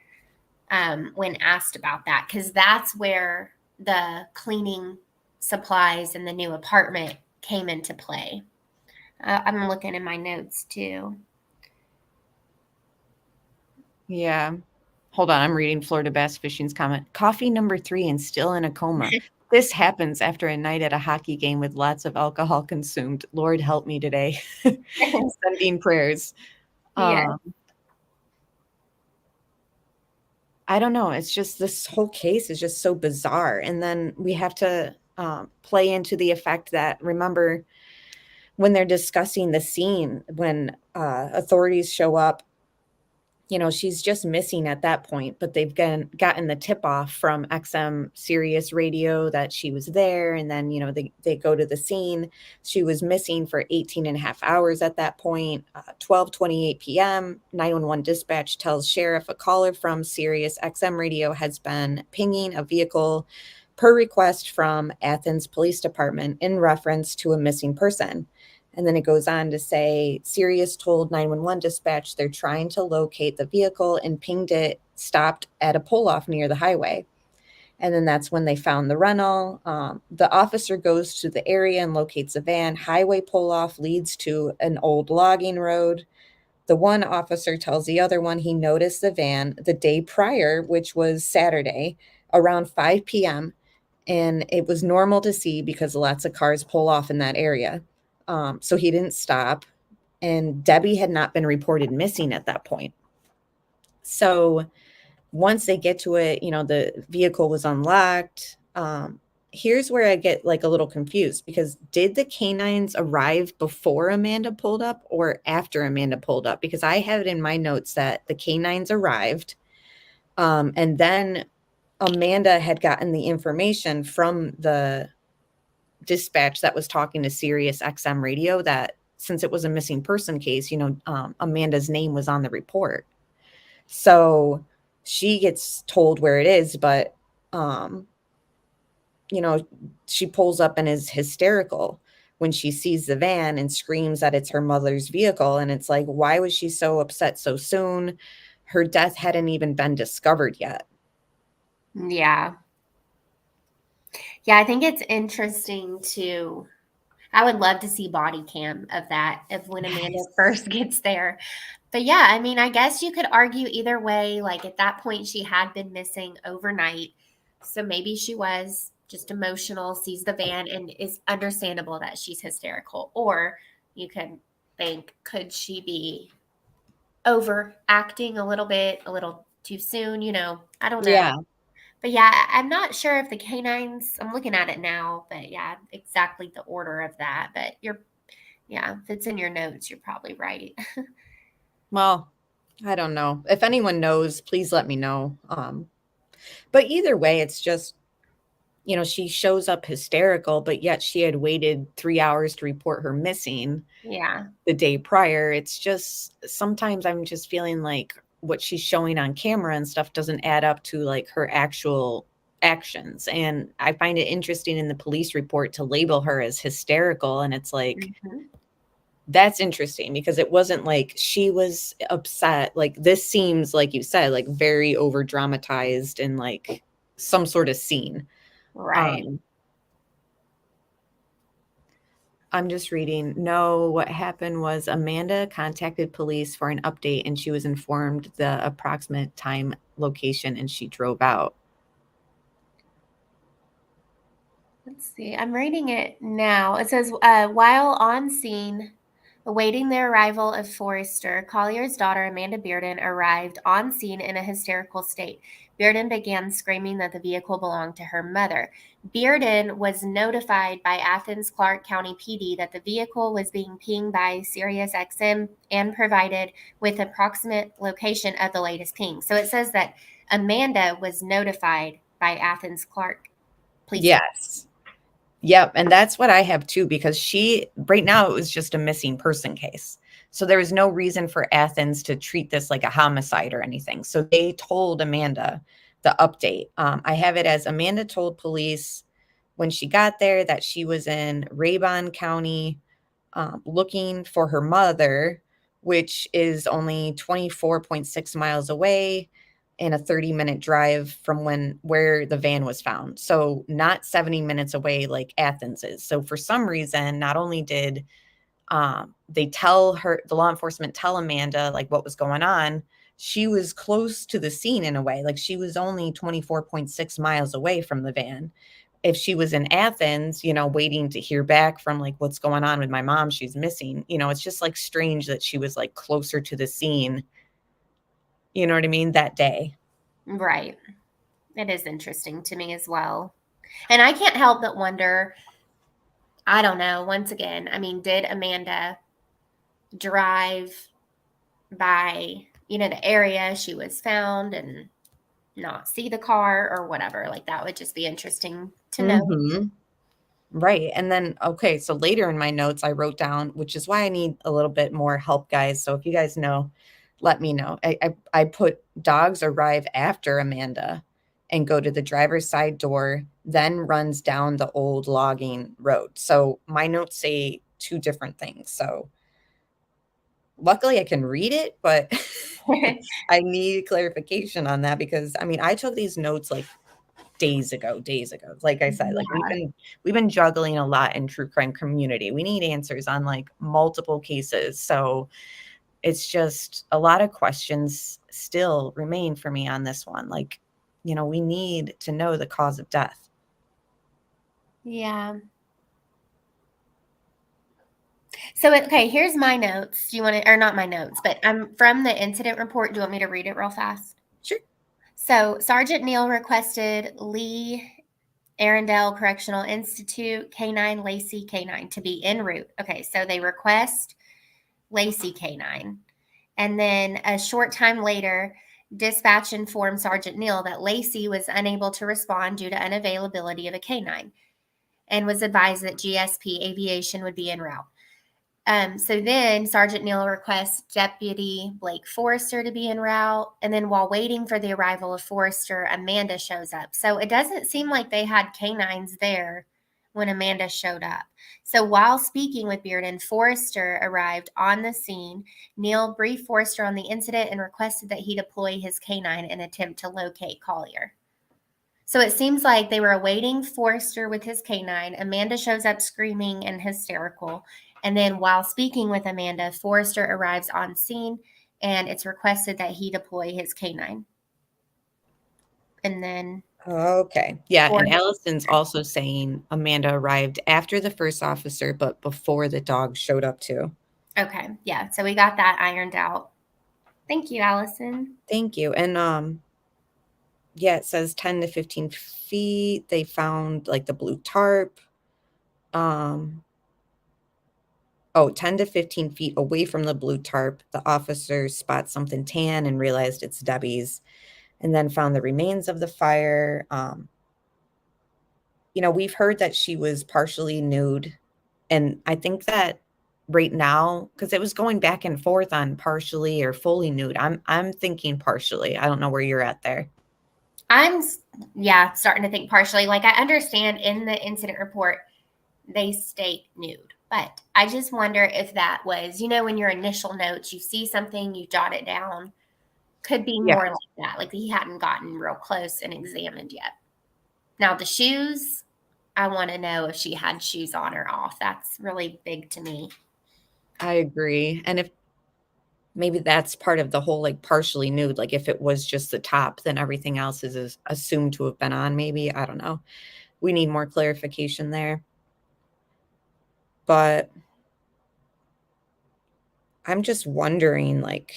when asked about that, because that's where the cleaning supplies in the new apartment came into play. I'm looking in my notes too. Yeah. Hold on. I'm reading Florida Bass Fishing's comment. Coffee number 3 and still in a coma. This happens after a night at a hockey game with lots of alcohol consumed. Lord help me today. Sending prayers. Yeah. I don't know. It's just, this whole case is just so bizarre. And then we have to play into the effect that, remember, when they're discussing the scene, when authorities show up, you know, she's just missing at that point, but they've gotten the tip off from XM Sirius radio that she was there. And then, you know, they go to the scene. She was missing for 18 and a half hours at that point. 12:28 p.m., 911 dispatch tells sheriff a caller from Sirius XM radio has been pinging a vehicle per request from Athens Police Department in reference to a missing person. And then it goes on to say, Sirius told 911 dispatch they're trying to locate the vehicle and pinged it, stopped at a pull-off near the highway. And then that's when they found the rental. The officer goes to the area and locates a van. Highway pull-off leads to an old logging road. The one officer tells the other one he noticed the van the day prior, which was Saturday, around 5 p.m. And it was normal to see because lots of cars pull off in that area. So he didn't stop, and Debbie had not been reported missing at that point. So once they get to it, you know, the vehicle was unlocked. Here's where I get like a little confused, because did the canines arrive before Amanda pulled up or after Amanda pulled up? Because I have it in my notes that the canines arrived, and then Amanda had gotten the information from the dispatch that was talking to Sirius XM radio that since it was a missing person case, you know, Amanda's name was on the report. So she gets told where it is, but, you know, she pulls up and is hysterical when she sees the van and screams that it's her mother's vehicle. And it's like, why was she so upset so soon? Her death hadn't even been discovered yet. Yeah. Yeah, I think it's interesting I would love to see body cam of that, of when Amanda first gets there. But yeah, I mean, I guess you could argue either way. Like at that point, she had been missing overnight. So maybe she was just emotional, sees the van, and is understandable that she's hysterical. Or you could think, could she be overacting a little too soon? You know, I don't know. Yeah. But yeah, I'm not sure if the canines, I'm looking at it now, but yeah, exactly the order of that. But if it's in your notes, you're probably right. Well, I don't know. If anyone knows, please let me know. But either way, it's just, you know, she shows up hysterical, but yet she had waited 3 hours to report her missing Yeah. the day prior. It's just sometimes I'm just feeling like what she's showing on camera and stuff doesn't add up to like her actual actions. And I find it interesting in the police report to label her as hysterical. And it's like, that's interesting because it wasn't like she was upset. Like this seems, like you said, like very over dramatized and like some sort of scene. Right. I'm just reading. No, what happened was Amanda contacted police for an update and she was informed the approximate time, location, and she drove out. Let's see. I'm reading it now. It says, while on scene, awaiting the arrival of Forrester, Collier's daughter, Amanda Bearden, arrived on scene in a hysterical state. Bearden began screaming that the vehicle belonged to her mother. Bearden was notified by Athens Clarke County PD that the vehicle was being pinged by SiriusXM and provided with approximate location of the latest ping. So it says that Amanda was notified by Athens Clarke Police. Yes. Yep. And that's what I have too, because she, right now, it was just a missing person case. So there was no reason for Athens to treat this like a homicide or anything. So they told Amanda the update. I have it as Amanda told police when she got there that she was in Rabon County looking for her mother, which is only 24.6 miles away and a 30-minute drive from where the van was found. So not 70 minutes away like Athens is. So for some reason, not only did they tell her, the law enforcement tell Amanda like what was going on, she was close to the scene in a way. Like she was only 24.6 miles away from the van. If she was in Athens, you know, waiting to hear back from like what's going on with my mom, she's missing, you know, it's just like strange that she was like closer to the scene, you know what I mean, that day. Right. It is interesting to me as well. And I can't help but wonder, I don't know, once again, I mean, did Amanda drive by, you know, the area she was found and not see the car or whatever? Like that would just be interesting to know. Mhm. Right. And then, okay, so later in my notes, I wrote down, which is why I need a little bit more help, guys. So if you guys know, let me know. I put dogs arrive after Amanda and go to the driver's side door, then runs down the old logging road. So my notes say two different things. So luckily I can read it, but I need clarification on that because I mean, I took these notes like days ago. Like I said, like we've been juggling a lot in true crime community. We need answers on like multiple cases. So it's just a lot of questions still remain for me on this one. Like, you know, we need to know the cause of death. Yeah. So, okay, here's my notes. Do you want to, or not my notes, but I'm from the incident report. Do you want me to read it real fast? Sure. So, Sergeant Neal requested Lee Arundel Correctional Institute K9 Lacey K9 to be en route. Okay, so they request Lacey K9. And then a short time later, dispatch informed Sergeant Neal that Lacey was unable to respond due to unavailability of a K9 and was advised that GSP Aviation would be en route. So then Sergeant Neal requests Deputy Blake Forrester to be en route. And then while waiting for the arrival of Forrester, Amanda shows up. So it doesn't seem like they had canines there when Amanda showed up. So while speaking with Bearden, Forrester arrived on the scene. Neal briefed Forrester on the incident and requested that he deploy his canine in an attempt to locate Collier. So it seems like they were awaiting Forrester with his canine. Amanda shows up screaming and hysterical. And then while speaking with Amanda, Forrester arrives on scene and it's requested that he deploy his canine. And then... Okay. Yeah. And Allison's also saying Amanda arrived after the first officer, but before the dog showed up too. Okay. Yeah. So we got that ironed out. Thank you, Allison. Thank you. And yeah, it says 10 to 15 feet. They found like the blue tarp. 10 to 15 feet away from the blue tarp, the officers spot something tan and realized it's Debbie's, and then found the remains of the fire. we've heard that she was partially nude. And I think that right now, because it was going back and forth on partially or fully nude, I'm thinking partially. I don't know where you're at there. I'm starting to think partially. Like, I understand in the incident report they state nude, but I just wonder if that was, in your initial notes, you see something, you jot it down. Could be Yeah. more like that. Like, he hadn't gotten real close and examined yet. Now, the shoes, I want to know if she had shoes on or off. That's really big to me. I agree. And if maybe that's part of the whole, like, partially nude, like if it was just the top, then everything else is assumed to have been on, maybe. I don't know. We need more clarification there. But I'm just wondering, like,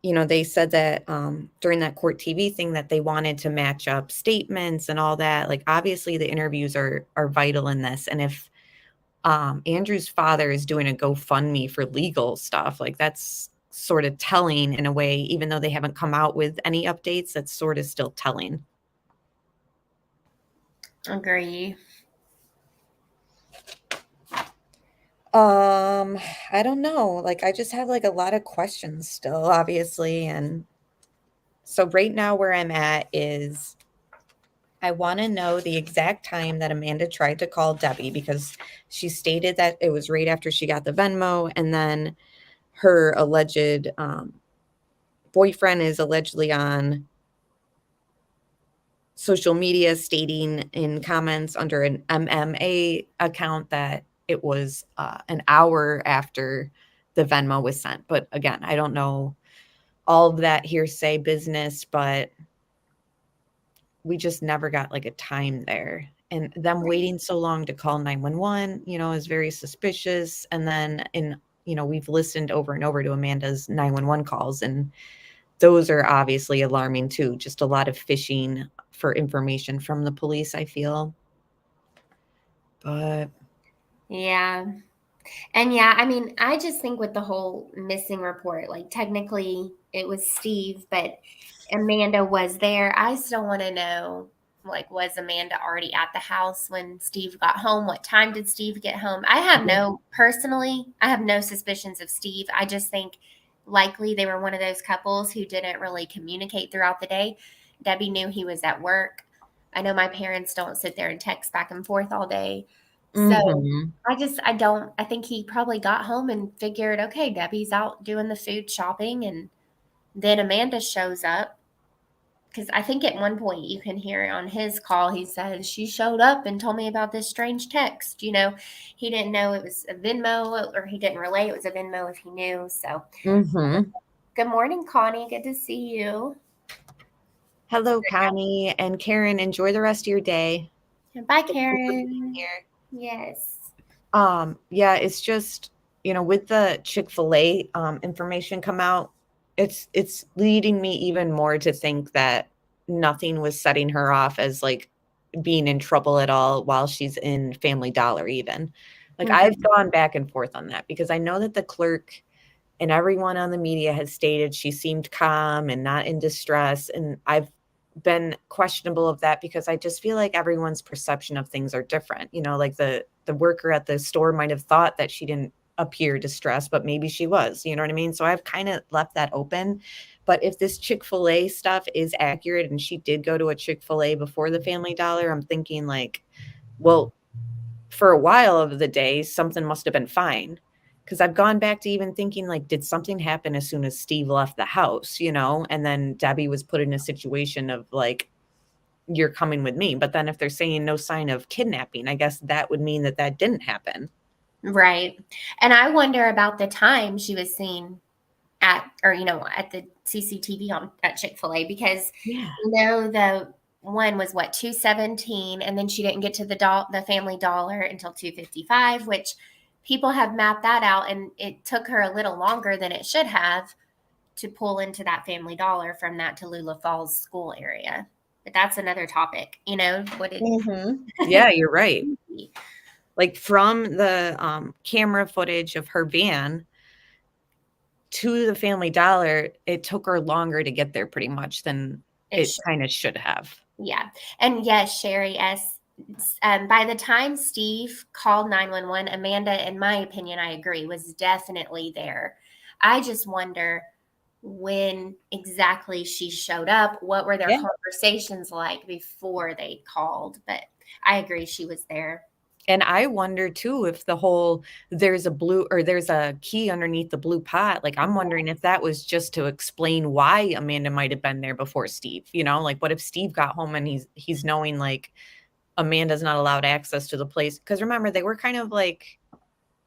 they said that during that court TV thing that they wanted to match up statements and all that. Like, obviously the interviews are vital in this. And if Andrew's father is doing a GoFundMe for legal stuff, like, that's sort of telling in a way, even though they haven't come out with any updates, that's sort of still telling. Agree. I don't know. Like, I just have like a lot of questions still, obviously. And so right now where I'm at is I want to know the exact time that Amanda tried to call Debbie, because she stated that it was right after she got the Venmo, and then her alleged boyfriend is allegedly on social media stating in comments under an MMA account that it was an hour after the Venmo was sent. But again, I don't know all of that hearsay business, but we just never got like a time there. And them waiting so long to call 911, is very suspicious. And then we've listened over and over to Amanda's 911 calls, and those are obviously alarming too. Just a lot of fishing for information from the police, I feel. But yeah. And I mean, I just think with the whole missing report, like, technically it was Steve, but Amanda was there. I still want to know, like, was Amanda already at the house when Steve got home? What time did Steve get home? I have no suspicions of Steve. I just think likely they were one of those couples who didn't really communicate throughout the day. Debbie knew he was at work. I know my parents don't sit there and text back and forth all day. So I think he probably got home and figured, okay, Debbie's out doing the food shopping, and then Amanda shows up. Because I think at one point you can hear on his call, he says, she showed up and told me about this strange text. He didn't know it was a Venmo, or he didn't relay it was a Venmo if he knew. So Good morning, Connie. Good to see you. hello, Connie and Karen. Enjoy the rest of your day. Bye, Karen. Yes. Yeah, it's just, with the Chick-fil-A information come out, it's leading me even more to think that nothing was setting her off as like being in trouble at all while she's in Family Dollar even. Like, I've gone back and forth on that, because I know that the clerk and everyone on the media has stated she seemed calm and not in distress, and I've been questionable of that, because I just feel like everyone's perception of things are different. Like the worker at the store might have thought that she didn't appear distressed, but maybe she was, you know what I mean? So I've kind of left that open. But if this Chick-fil-A stuff is accurate and she did go to a Chick-fil-A before the Family Dollar, I'm thinking like, well, for a while of the day, something must have been fine. Because I've gone back to even thinking, like, did something happen as soon as Steve left the house, and then Debbie was put in a situation of like, you're coming with me. But then if they're saying no sign of kidnapping, I guess that would mean that didn't happen. Right. And I wonder about the time she was seen at the CCTV at Chick-fil-A, because the one was 2:17, and then she didn't get to the Family Dollar until 2:55, which people have mapped that out, and it took her a little longer than it should have to pull into that Family Dollar from that Tallulah Falls school area. But that's another topic, Yeah, you're right. Like, from the camera footage of her van to the Family Dollar, it took her longer to get there pretty much than it kind of should have. Yeah. And yes, Sherry S. by the time Steve called 911, Amanda, in my opinion, I agree, was definitely there. I just wonder when exactly she showed up. What were their conversations like before they called? But I agree, she was there. And I wonder too if the whole there's a key underneath the blue pot. Like I'm wondering if that was just to explain why Amanda might have been there before Steve. Like what if Steve got home and he's knowing like Amanda's not allowed access to the place? Because remember, they were kind of like,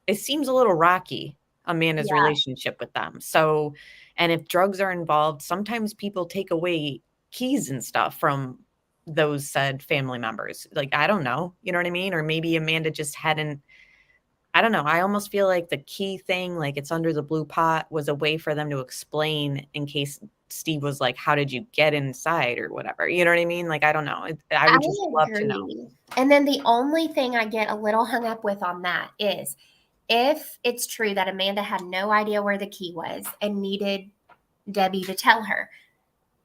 it seems a little rocky, Amanda's relationship with them. So, and if drugs are involved, sometimes people take away keys and stuff from those said family members. Like, I don't know, you know what I mean? Or maybe Amanda just hadn't, I don't know. I almost feel like the key thing, like it's under the blue pot, was a way for them to explain in case Steve was like, how did you get inside or whatever? You know what I mean? Like, I don't know. I would just love to know. And then the only thing I get a little hung up with on that is if it's true that Amanda had no idea where the key was and needed Debbie to tell her,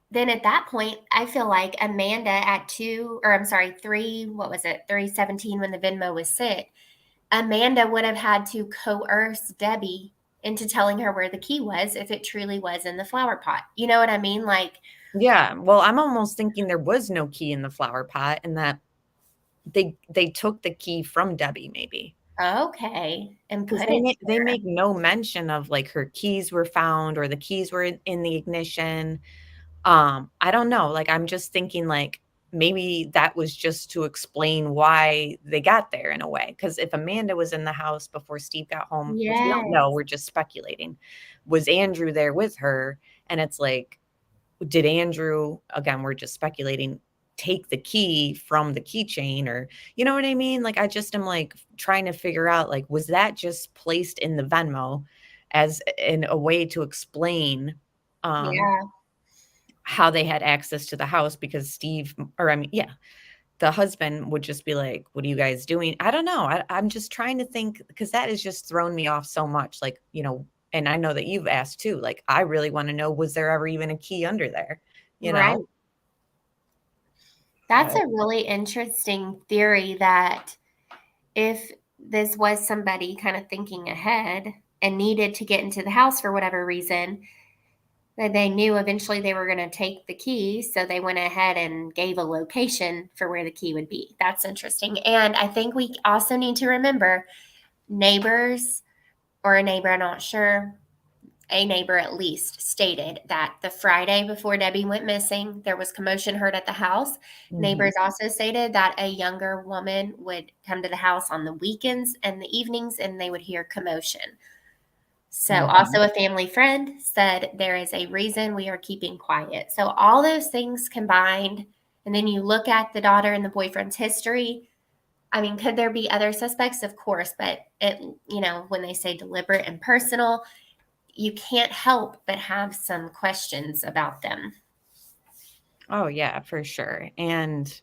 then at that point, I feel like Amanda at 3:17 when the Venmo was sent, Amanda would have had to coerce Debbie into telling her where the key was if it truly was in the flower pot. You know what I mean? Like, yeah, well, I'm almost thinking there was no key in the flower pot and that they took the key from Debbie maybe. Okay. And put they make no mention of like her keys were found or the keys were in the ignition. I don't know. Like, I'm just thinking like maybe that was just to explain why they got there in a way. Because if Amanda was in the house before Steve got home, which we don't know, we're just speculating. Was Andrew there with her? And it's like, did Andrew, again, we're just speculating, take the key from the keychain or, you know what I mean? Like, I just am like trying to figure out, like, was that just placed in the Venmo as in a way to explain, how they had access to the house because Steve, or I mean, the husband would just be like, what are you guys doing? I don't know. I'm just trying to think because that has just thrown me off so much. Like, and I know that you've asked too, like, I really want to know, was there ever even a key under there? You know? That's a really interesting theory that if this was somebody kind of thinking ahead and needed to get into the house for whatever reason, that they knew eventually they were going to take the key. So they went ahead and gave a location for where the key would be. That's interesting. And I think we also need to remember neighbors or a neighbor, I'm not sure, a neighbor at least stated that the Friday before Debbie went missing, there was commotion heard at the house. Neighbors also stated that a younger woman would come to the house on the weekends and the evenings and they would hear commotion. So also a family friend said there is a reason we are keeping quiet. So all those things combined, and then you look at the daughter and the boyfriend's history. I mean, could there be other suspects? Of course, but when they say deliberate and personal, you can't help but have some questions about them. Oh yeah, for sure. And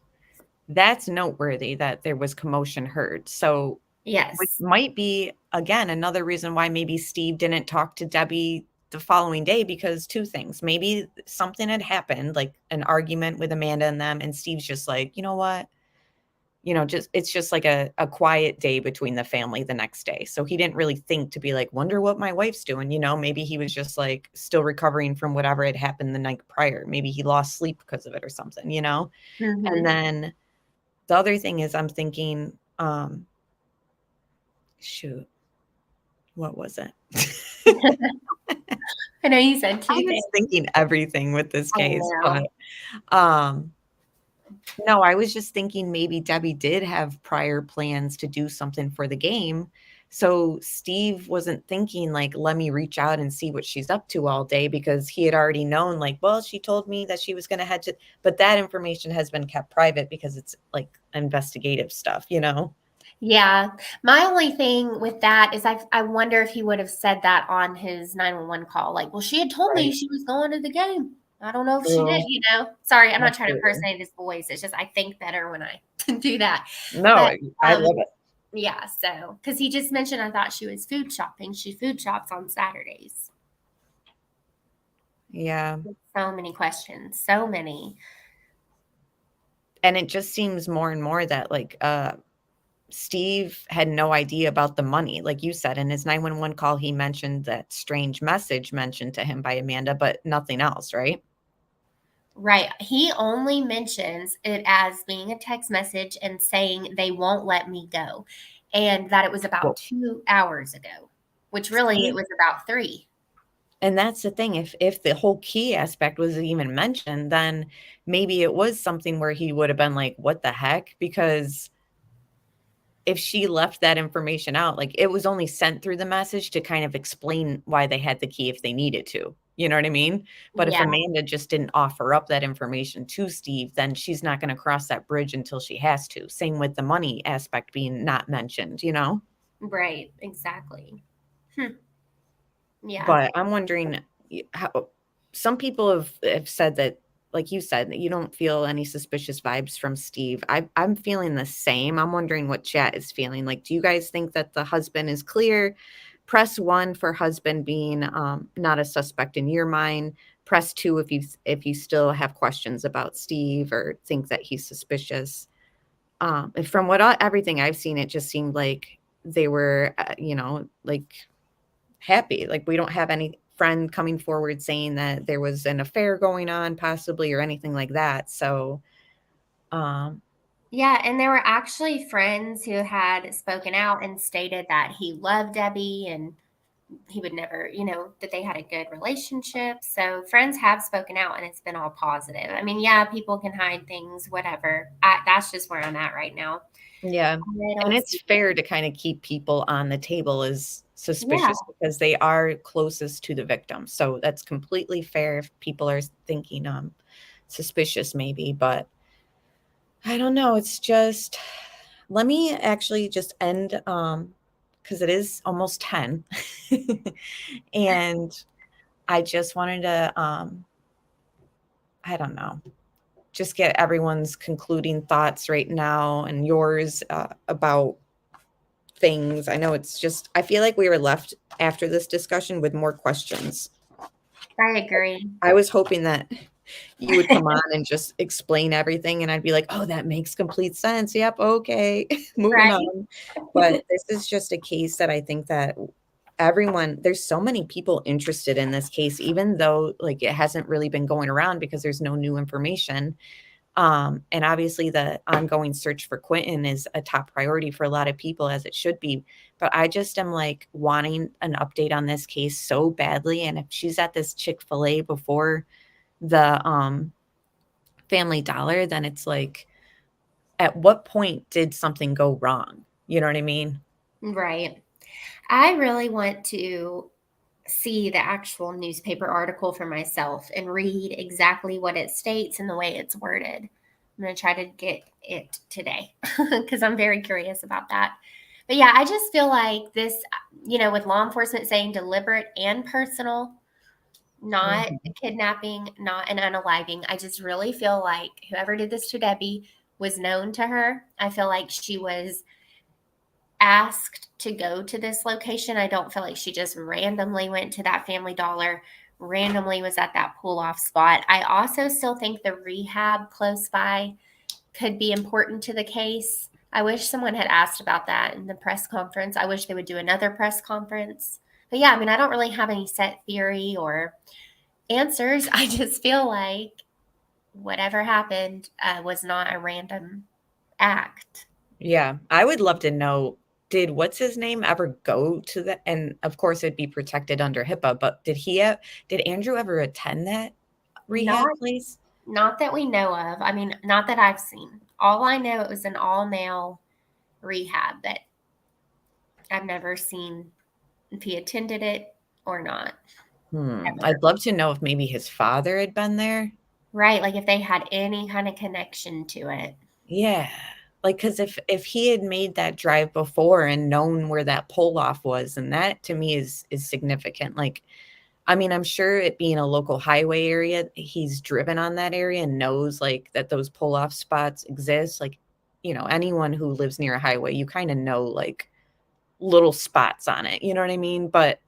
that's noteworthy that there was commotion heard. So which might be, again, another reason why maybe Steve didn't talk to Debbie the following day, because two things. Maybe something had happened, like an argument with Amanda and them, and Steve's just like, you know what? It's just like a quiet day between the family the next day. So he didn't really think to be like, wonder what my wife's doing. Maybe he was just like still recovering from whatever had happened the night prior. Maybe he lost sleep because of it or something, And then the other thing is I'm thinking, shoot, what was it? I know you said two I was things. thinking everything with this case, but no, I was just thinking maybe Debbie did have prior plans to do something for the game. So Steve wasn't thinking like, let me reach out and see what she's up to all day, because he had already known like, well, she told me that she was going to head to, but that information has been kept private because it's like investigative stuff, Yeah. My only thing with that is I wonder if he would have said that on his 911 call. Like, well, she had told me she was going to the game. I don't know if she did, Sorry, I'm not trying to impersonate his voice. It's just I think better when I do that. No, but, I love it. Yeah, so because he just mentioned I thought she was food shopping. She food shops on Saturdays. Yeah. So many questions. So many. And it just seems more and more that like Steve had no idea about the money. Like you said, in his 911 call, he mentioned that strange message mentioned to him by Amanda, but nothing else, right? Right. He only mentions it as being a text message and saying they won't let me go, and that it was about 2 hours ago, which really it was about 3. And that's the thing. If the whole key aspect was even mentioned, then maybe it was something where he would have been like, what the heck? Because if she left that information out, like it was only sent through the message to kind of explain why they had the key if they needed to. You know what I mean? But if Yeah. Amanda just didn't offer up that information to Steve, then she's not going to cross that bridge until she has to. Same with the money aspect being not mentioned, you know? Right. Exactly. Yeah. But I'm wondering how some people have said that, like you said, that you don't feel any suspicious vibes from Steve. I'm feeling the same. I'm wondering what chat is feeling. Like, do you guys think that the husband is clear? Press 1 for husband being not a suspect in your mind. Press 2 if you still have questions about Steve or think that he's suspicious. And from everything I've seen, it just seemed like they were, like happy. Like we don't have any friend coming forward saying that there was an affair going on possibly or anything like that. So, Yeah, and there were actually friends who had spoken out and stated that he loved Debbie and he would never, that they had a good relationship. So friends have spoken out and it's been all positive. I mean, yeah, people can hide things, whatever. That's just where I'm at right now. yeah. And it's fair to kind of keep people on the table as suspicious because they are closest to the victim. So that's completely fair if people are thinking suspicious maybe, but I don't know. It's just, let me actually just end because it is almost 10. And I just wanted to I don't know, just get everyone's concluding thoughts right now and yours about things. I know it's just, I feel like we were left after this discussion with more questions. I agree. I was hoping that you would come on and just explain everything and I'd be like, oh, that makes complete sense. Yep. Okay. Moving on. But this is just a case that I think that there's so many people interested in this case, even though like it hasn't really been going around because there's no new information. And obviously the ongoing search for Quentin is a top priority for a lot of people, as it should be. But I just am like wanting an update on this case so badly. And if she's at this Chick-fil-A before the Family Dollar, then it's like, at what point did something go wrong? You know what I mean? Right. I really want to see the actual newspaper article for myself and read exactly what it states and the way it's worded. I'm going to try to get it today because I'm very curious about that. But yeah, I just feel like this, with law enforcement saying deliberate and personal, not a kidnapping, not an unaliving. I just really feel like whoever did this to Debbie was known to her. I feel like she was asked to go to this location. I don't feel like she just randomly went to that Family Dollar, randomly was at that pull-off spot. I also still think the rehab close by could be important to the case. I wish someone had asked about that in the press conference. I wish they would do another press conference. But yeah, I mean, I don't really have any set theory or answers. I just feel like whatever happened was not a random act. Yeah, I would love to know, did what's his name ever go to the, and of course it'd be protected under HIPAA, but did Andrew ever attend that rehab place? Not that we know of. I mean, not that I've seen. All I know, it was an all-male rehab, but I've never seen if he attended it or not. I'd love to know if maybe his father had been there. Right, like if they had any kind of connection to it. Yeah. Like, because if he had made that drive before and known where that pull off was, and that to me is significant. Like, I mean, I'm sure it being a local highway area, he's driven on that area and knows like that those pull off spots exist. Like, anyone who lives near a highway, you kind of know like little spots on it. You know what I mean? But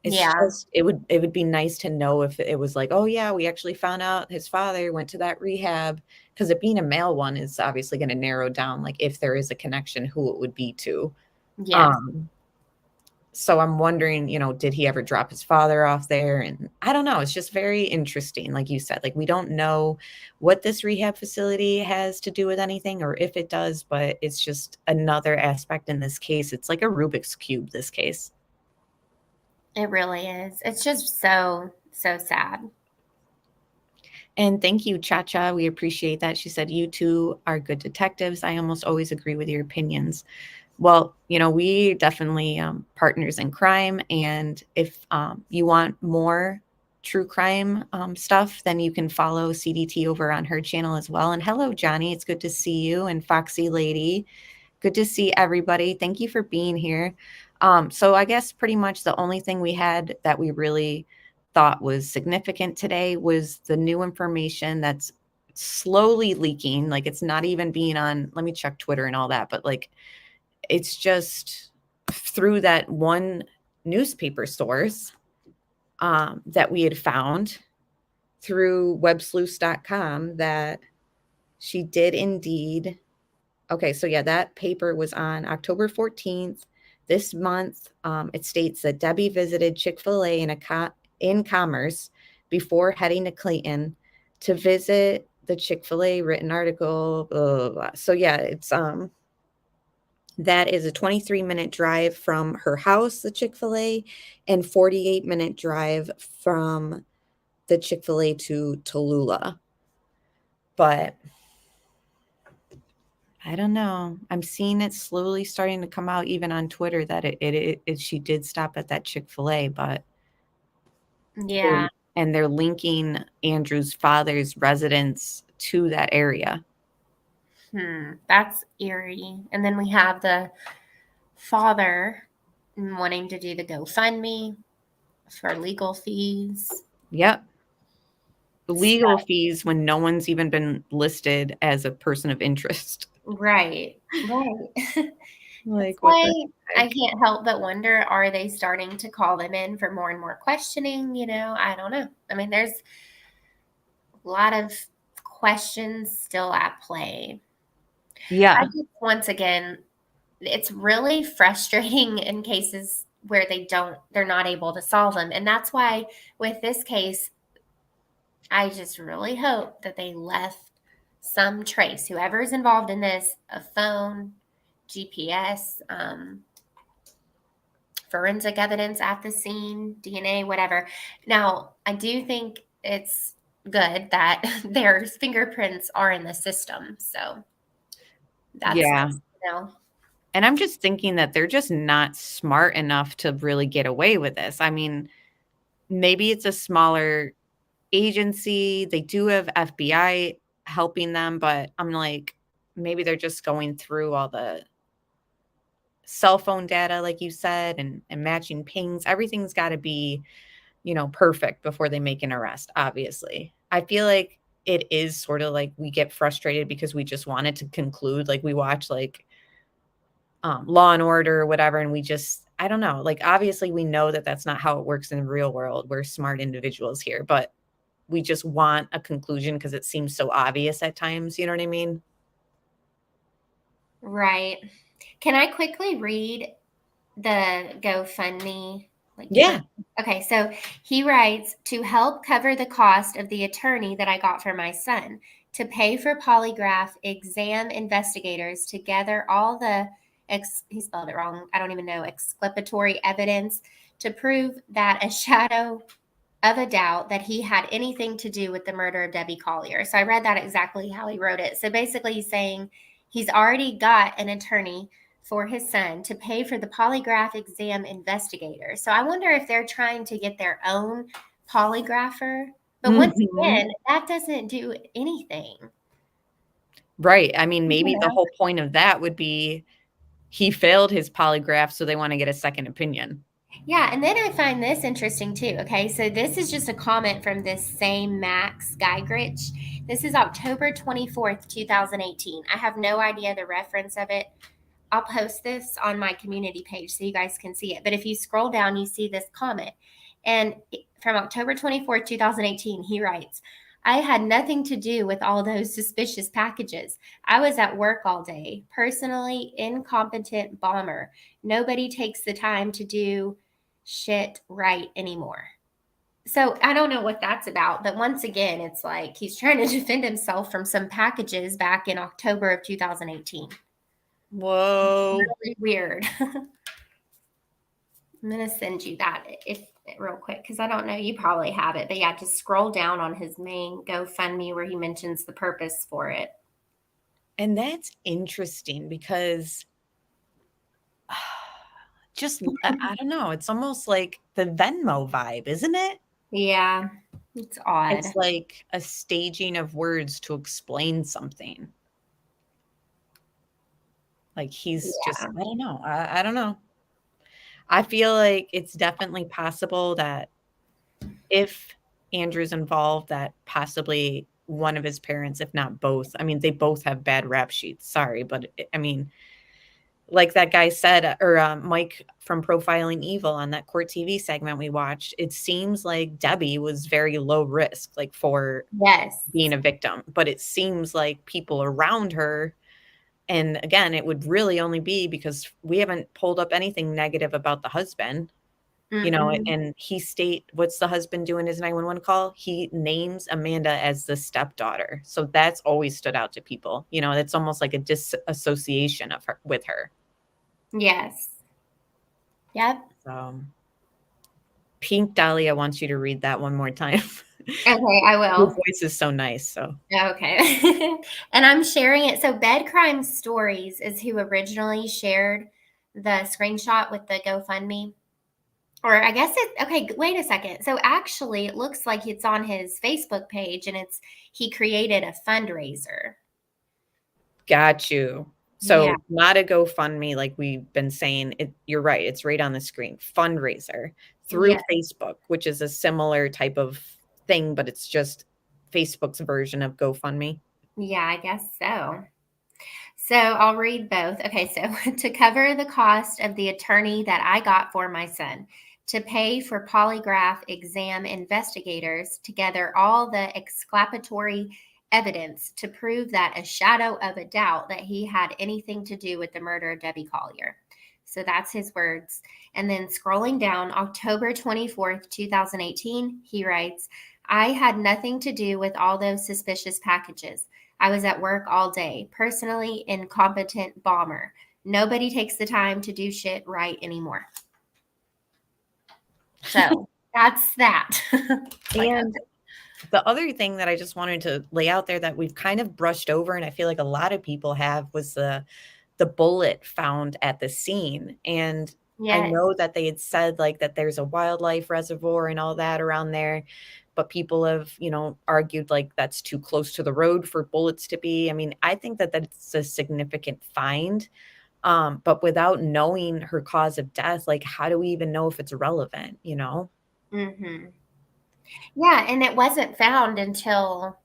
It's Yeah. just it would be nice to know if it was like, oh yeah, we actually found out his father went to that rehab, because it being a male one is obviously going to narrow down like if there is a connection, who it would be to. Yeah. So I'm wondering, did he ever drop his father off there? And I don't know. It's just very interesting. Like you said, like we don't know what this rehab facility has to do with anything or if it does, but it's just another aspect in this case. It's like a Rubik's Cube, this case. It really is. It's just so sad. And thank you, Cha-Cha. We appreciate that. She said, you two are good detectives. I almost always agree with your opinions. Well, we definitely partners in crime. And if you want more true crime stuff, then you can follow CDT over on her channel as well. And hello, Johnny. It's good to see you. And Foxy Lady. Good to see everybody. Thank you for being here. So I guess pretty much the only thing we had that we really thought was significant today was the new information that's slowly leaking. Like it's not even being on, let me check Twitter and all that, but like it's just through that one newspaper source that we had found through websleuths.com that she did indeed. Okay, so yeah, that paper was on October 14th this month. It states that Debbie visited Chick-fil-A in Commerce before heading to Clayton to visit the Chick-fil-A written article. Blah, blah, blah. So yeah, it's that is a 23-minute drive from her house, the Chick-fil-A, and 48-minute drive from the Chick-fil-A to Tallulah. But I don't know. I'm seeing it slowly starting to come out even on Twitter that it she did stop at that Chick-fil-A, but yeah. And they're linking Andrew's father's residence to that area. That's eerie. And then we have the father wanting to do the GoFundMe for legal fees. Yep. Legal fees when no one's even been listed as a person of interest. Right. Like I can't help but wonder, are they starting to call them in for more and more questioning? I don't know. I mean, there's a lot of questions still at play. Yeah. I think once again, it's really frustrating in cases where they're not able to solve them. And that's why with this case, I just really hope that they left some trace, whoever's involved in this, a phone, GPS, forensic evidence at the scene, DNA, whatever. Now, I do think it's good that their fingerprints are in the system. So that's, And I'm just thinking that they're just not smart enough to really get away with this. I mean, maybe it's a smaller agency. They do have FBI helping them, but I'm like, maybe they're just going through all the cell phone data, like you said, and matching pings. Everything's got to be, perfect before they make an arrest, obviously. I feel like it is sort of like we get frustrated because we just want it to conclude. Like we watch like Law and Order or whatever, and we just, I don't know, like obviously we know that that's not how it works in the real world. We're smart individuals here, but we just want a conclusion because it seems so obvious at times. You know what I mean? Right. Can I quickly read the GoFundMe? Yeah. Okay, so he writes, to help cover the cost of the attorney that I got for my son, to pay for polygraph exam investigators to gather all the, he spelled it wrong, I don't even know, exculpatory evidence to prove that a shadow of a doubt that he had anything to do with the murder of Debbie Collier. So I read that exactly how he wrote it. So basically he's saying he's already got an attorney for his son to pay for the polygraph exam investigator. So I wonder if they're trying to get their own polygrapher. But once again, that doesn't do anything. Right. I mean, maybe the whole point of that would be he failed his polygraph, so they want to get a second opinion. Yeah, and then I find this interesting too. Okay, so this is just a comment from this same Max Geigrich. This is October 24th, 2018. I have no idea the reference of it. I'll post this on my community page so you guys can see it. But if you scroll down, you see this comment. And from October 24th, 2018, he writes, I had nothing to do with all those suspicious packages. I was at work all day. Personally, incompetent bomber. Nobody takes the time to do shit right anymore. So I don't know what that's about, but once again, it's like he's trying to defend himself from some packages back in October of 2018. Whoa. Really weird. I'm going to send you that real quick because I don't know. You probably have it. But yeah, just scroll down on his main GoFundMe where he mentions the purpose for it. And that's interesting because just, I don't know. It's almost like the Venmo vibe, isn't it? Yeah, it's odd. It's like a staging of words to explain something. Like he's just, I don't know. I don't know. I feel like it's definitely possible that if Andrew's involved, that possibly one of his parents, if not both, I mean, they both have bad rap sheets. Sorry, but I mean, like that guy said, or Mike from Profiling Evil on that Court TV segment we watched, it seems like Debbie was very low risk, like for being a victim. But it seems like people around her, and again, it would really only be because we haven't pulled up anything negative about the husband, you know, and what's the husband doing his 911 call? He names Amanda as the stepdaughter. So that's always stood out to people. You know, it's almost like a disassociation of her with her. Yes. Yep. Pink Dahlia wants you to read that one more time. Okay, I will. Your voice is so nice. So okay. And I'm sharing it. So Bed Crime Stories is who originally shared the screenshot with the GoFundMe. Or I guess okay, wait a second. So actually it looks like it's on his Facebook page and he created a fundraiser. Got you. So not a GoFundMe like we've been saying. You're right. It's right on the screen. Fundraiser through Facebook, which is a similar type of thing, but it's just Facebook's version of GoFundMe. Yeah, I guess so. So I'll read both. Okay, so to cover the cost of the attorney that I got for my son, to pay for polygraph exam investigators to gather all the exculpatory evidence to prove that a shadow of a doubt that he had anything to do with the murder of Debbie Collier. So that's his words. And then scrolling down, October 24th, 2018, he writes, I had nothing to do with all those suspicious packages. I was at work all day. Personally, incompetent bomber. Nobody takes the time to do shit right anymore. So that's that. And the other thing that I just wanted to lay out there that we've kind of brushed over, and I feel like a lot of people have, was the bullet found at the scene. And I know that they had said like that there's a wildlife reservoir and all that around there, but people have, you know, argued like that's too close to the road for bullets to be. I mean, I think that that's a significant find. But without knowing her cause of death, like how do we even know if it's relevant, you know? Mm-hmm. Yeah, and it wasn't found until,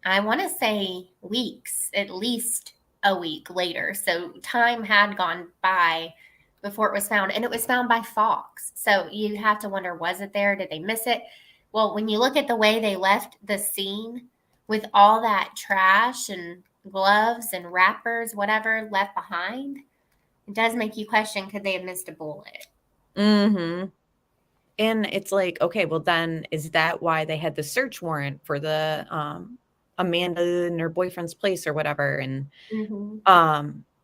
I want to say weeks, at least a week later. So time had gone by before it was found, and it was found by Fox. So you have to wonder, was it there? Did they miss it? Well, when you look at the way they left the scene with all that trash and gloves and wrappers, whatever left behind, it does make you question, could they have missed a bullet? Mm-hmm. And it's like, okay, well then is that why they had the search warrant for the Amanda and her boyfriend's place or whatever? And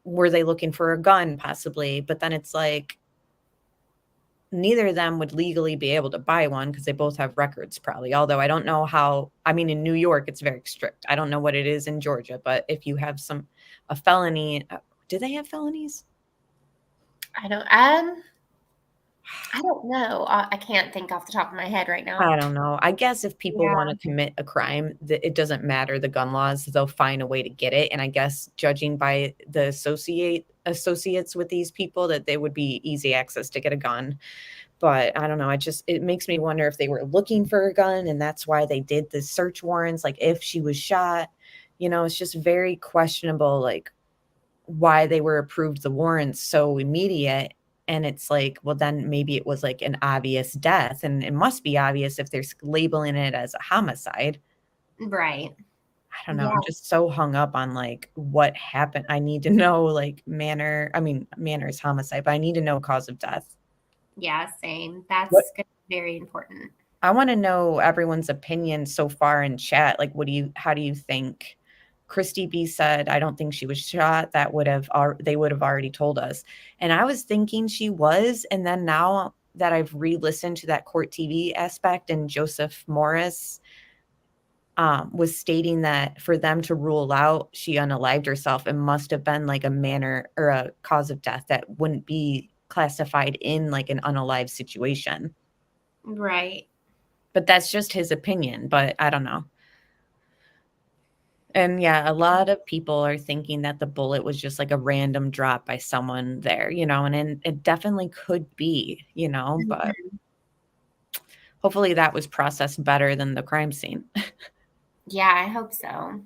were they looking for a gun possibly? But then it's like neither of them would legally be able to buy one because they both have records probably. Although I don't know how, I mean, in New York, it's very strict. I don't know what it is in Georgia, but if you have a felony, do they have felonies? I don't know. I can't think off the top of my head right now. I don't know. I guess if people want to commit a crime, it doesn't matter the gun laws. They'll find a way to get it. And I guess judging by the associates with these people, that they would be easy access to get a gun. But I don't know. It makes me wonder if they were looking for a gun and that's why they did the search warrants. Like if she was shot, you know, it's just very questionable. Like why they were approved the warrants so immediate. And it's like, well, then maybe it was like an obvious death, and it must be obvious if they're labeling it as a homicide. Right. I don't know. I'm just so hung up on like what happened. I need to know like manner is homicide, but I need to know cause of death. Yeah, same. That's very important. I want to know everyone's opinion so far in chat. Like, how do you think? Christy B said, I don't think she was shot. They would have already told us. And I was thinking she was. And then now that I've re-listened to that court TV aspect, and Joseph Morris was stating that for them to rule out she unalived herself, it must have been like a manner or a cause of death that wouldn't be classified in like an unalived situation. Right. But that's just his opinion, but I don't know. And yeah, a lot of people are thinking that the bullet was just like a random drop by someone there, and it definitely could be, but hopefully that was processed better than the crime scene. Yeah, I hope so.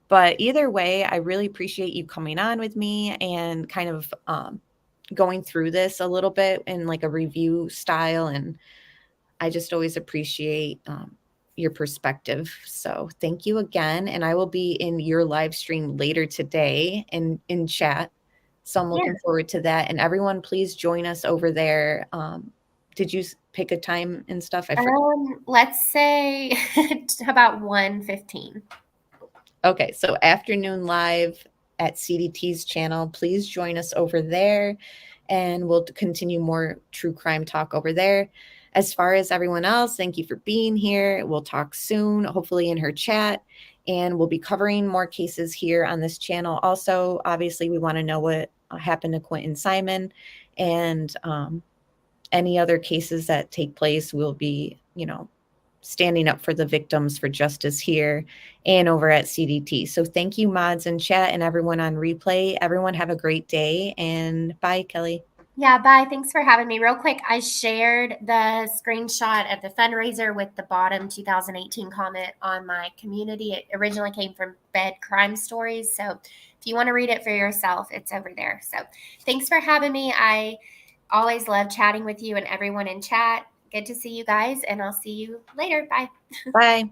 But either way, I really appreciate you coming on with me and kind of going through this a little bit in like a review style. And I just always appreciate your perspective. So thank you again. And I will be in your live stream later today in chat. So I'm looking forward to that. And everyone, please join us over there. Did you pick a time and stuff? Let's say about 1:15. Okay, so afternoon live at CDT's channel. Please join us over there, and we'll continue more true crime talk over there. As far as everyone else, thank you for being here. We'll talk soon, hopefully in her chat, and we'll be covering more cases here on this channel. Also, obviously, we want to know what happened to Quentin Simon, and any other cases that take place. We'll be, standing up for the victims for justice here and over at CDT. So thank you, mods in chat, and everyone on replay. Everyone have a great day, and bye, Kelly. Yeah, bye. Thanks for having me. Real quick, I shared the screenshot of the fundraiser with the bottom 2018 comment on my community. It originally came from Bed Crime Stories. So if you want to read it for yourself, it's over there. So thanks for having me. I always love chatting with you and everyone in chat. Good to see you guys, and I'll see you later. Bye. Bye.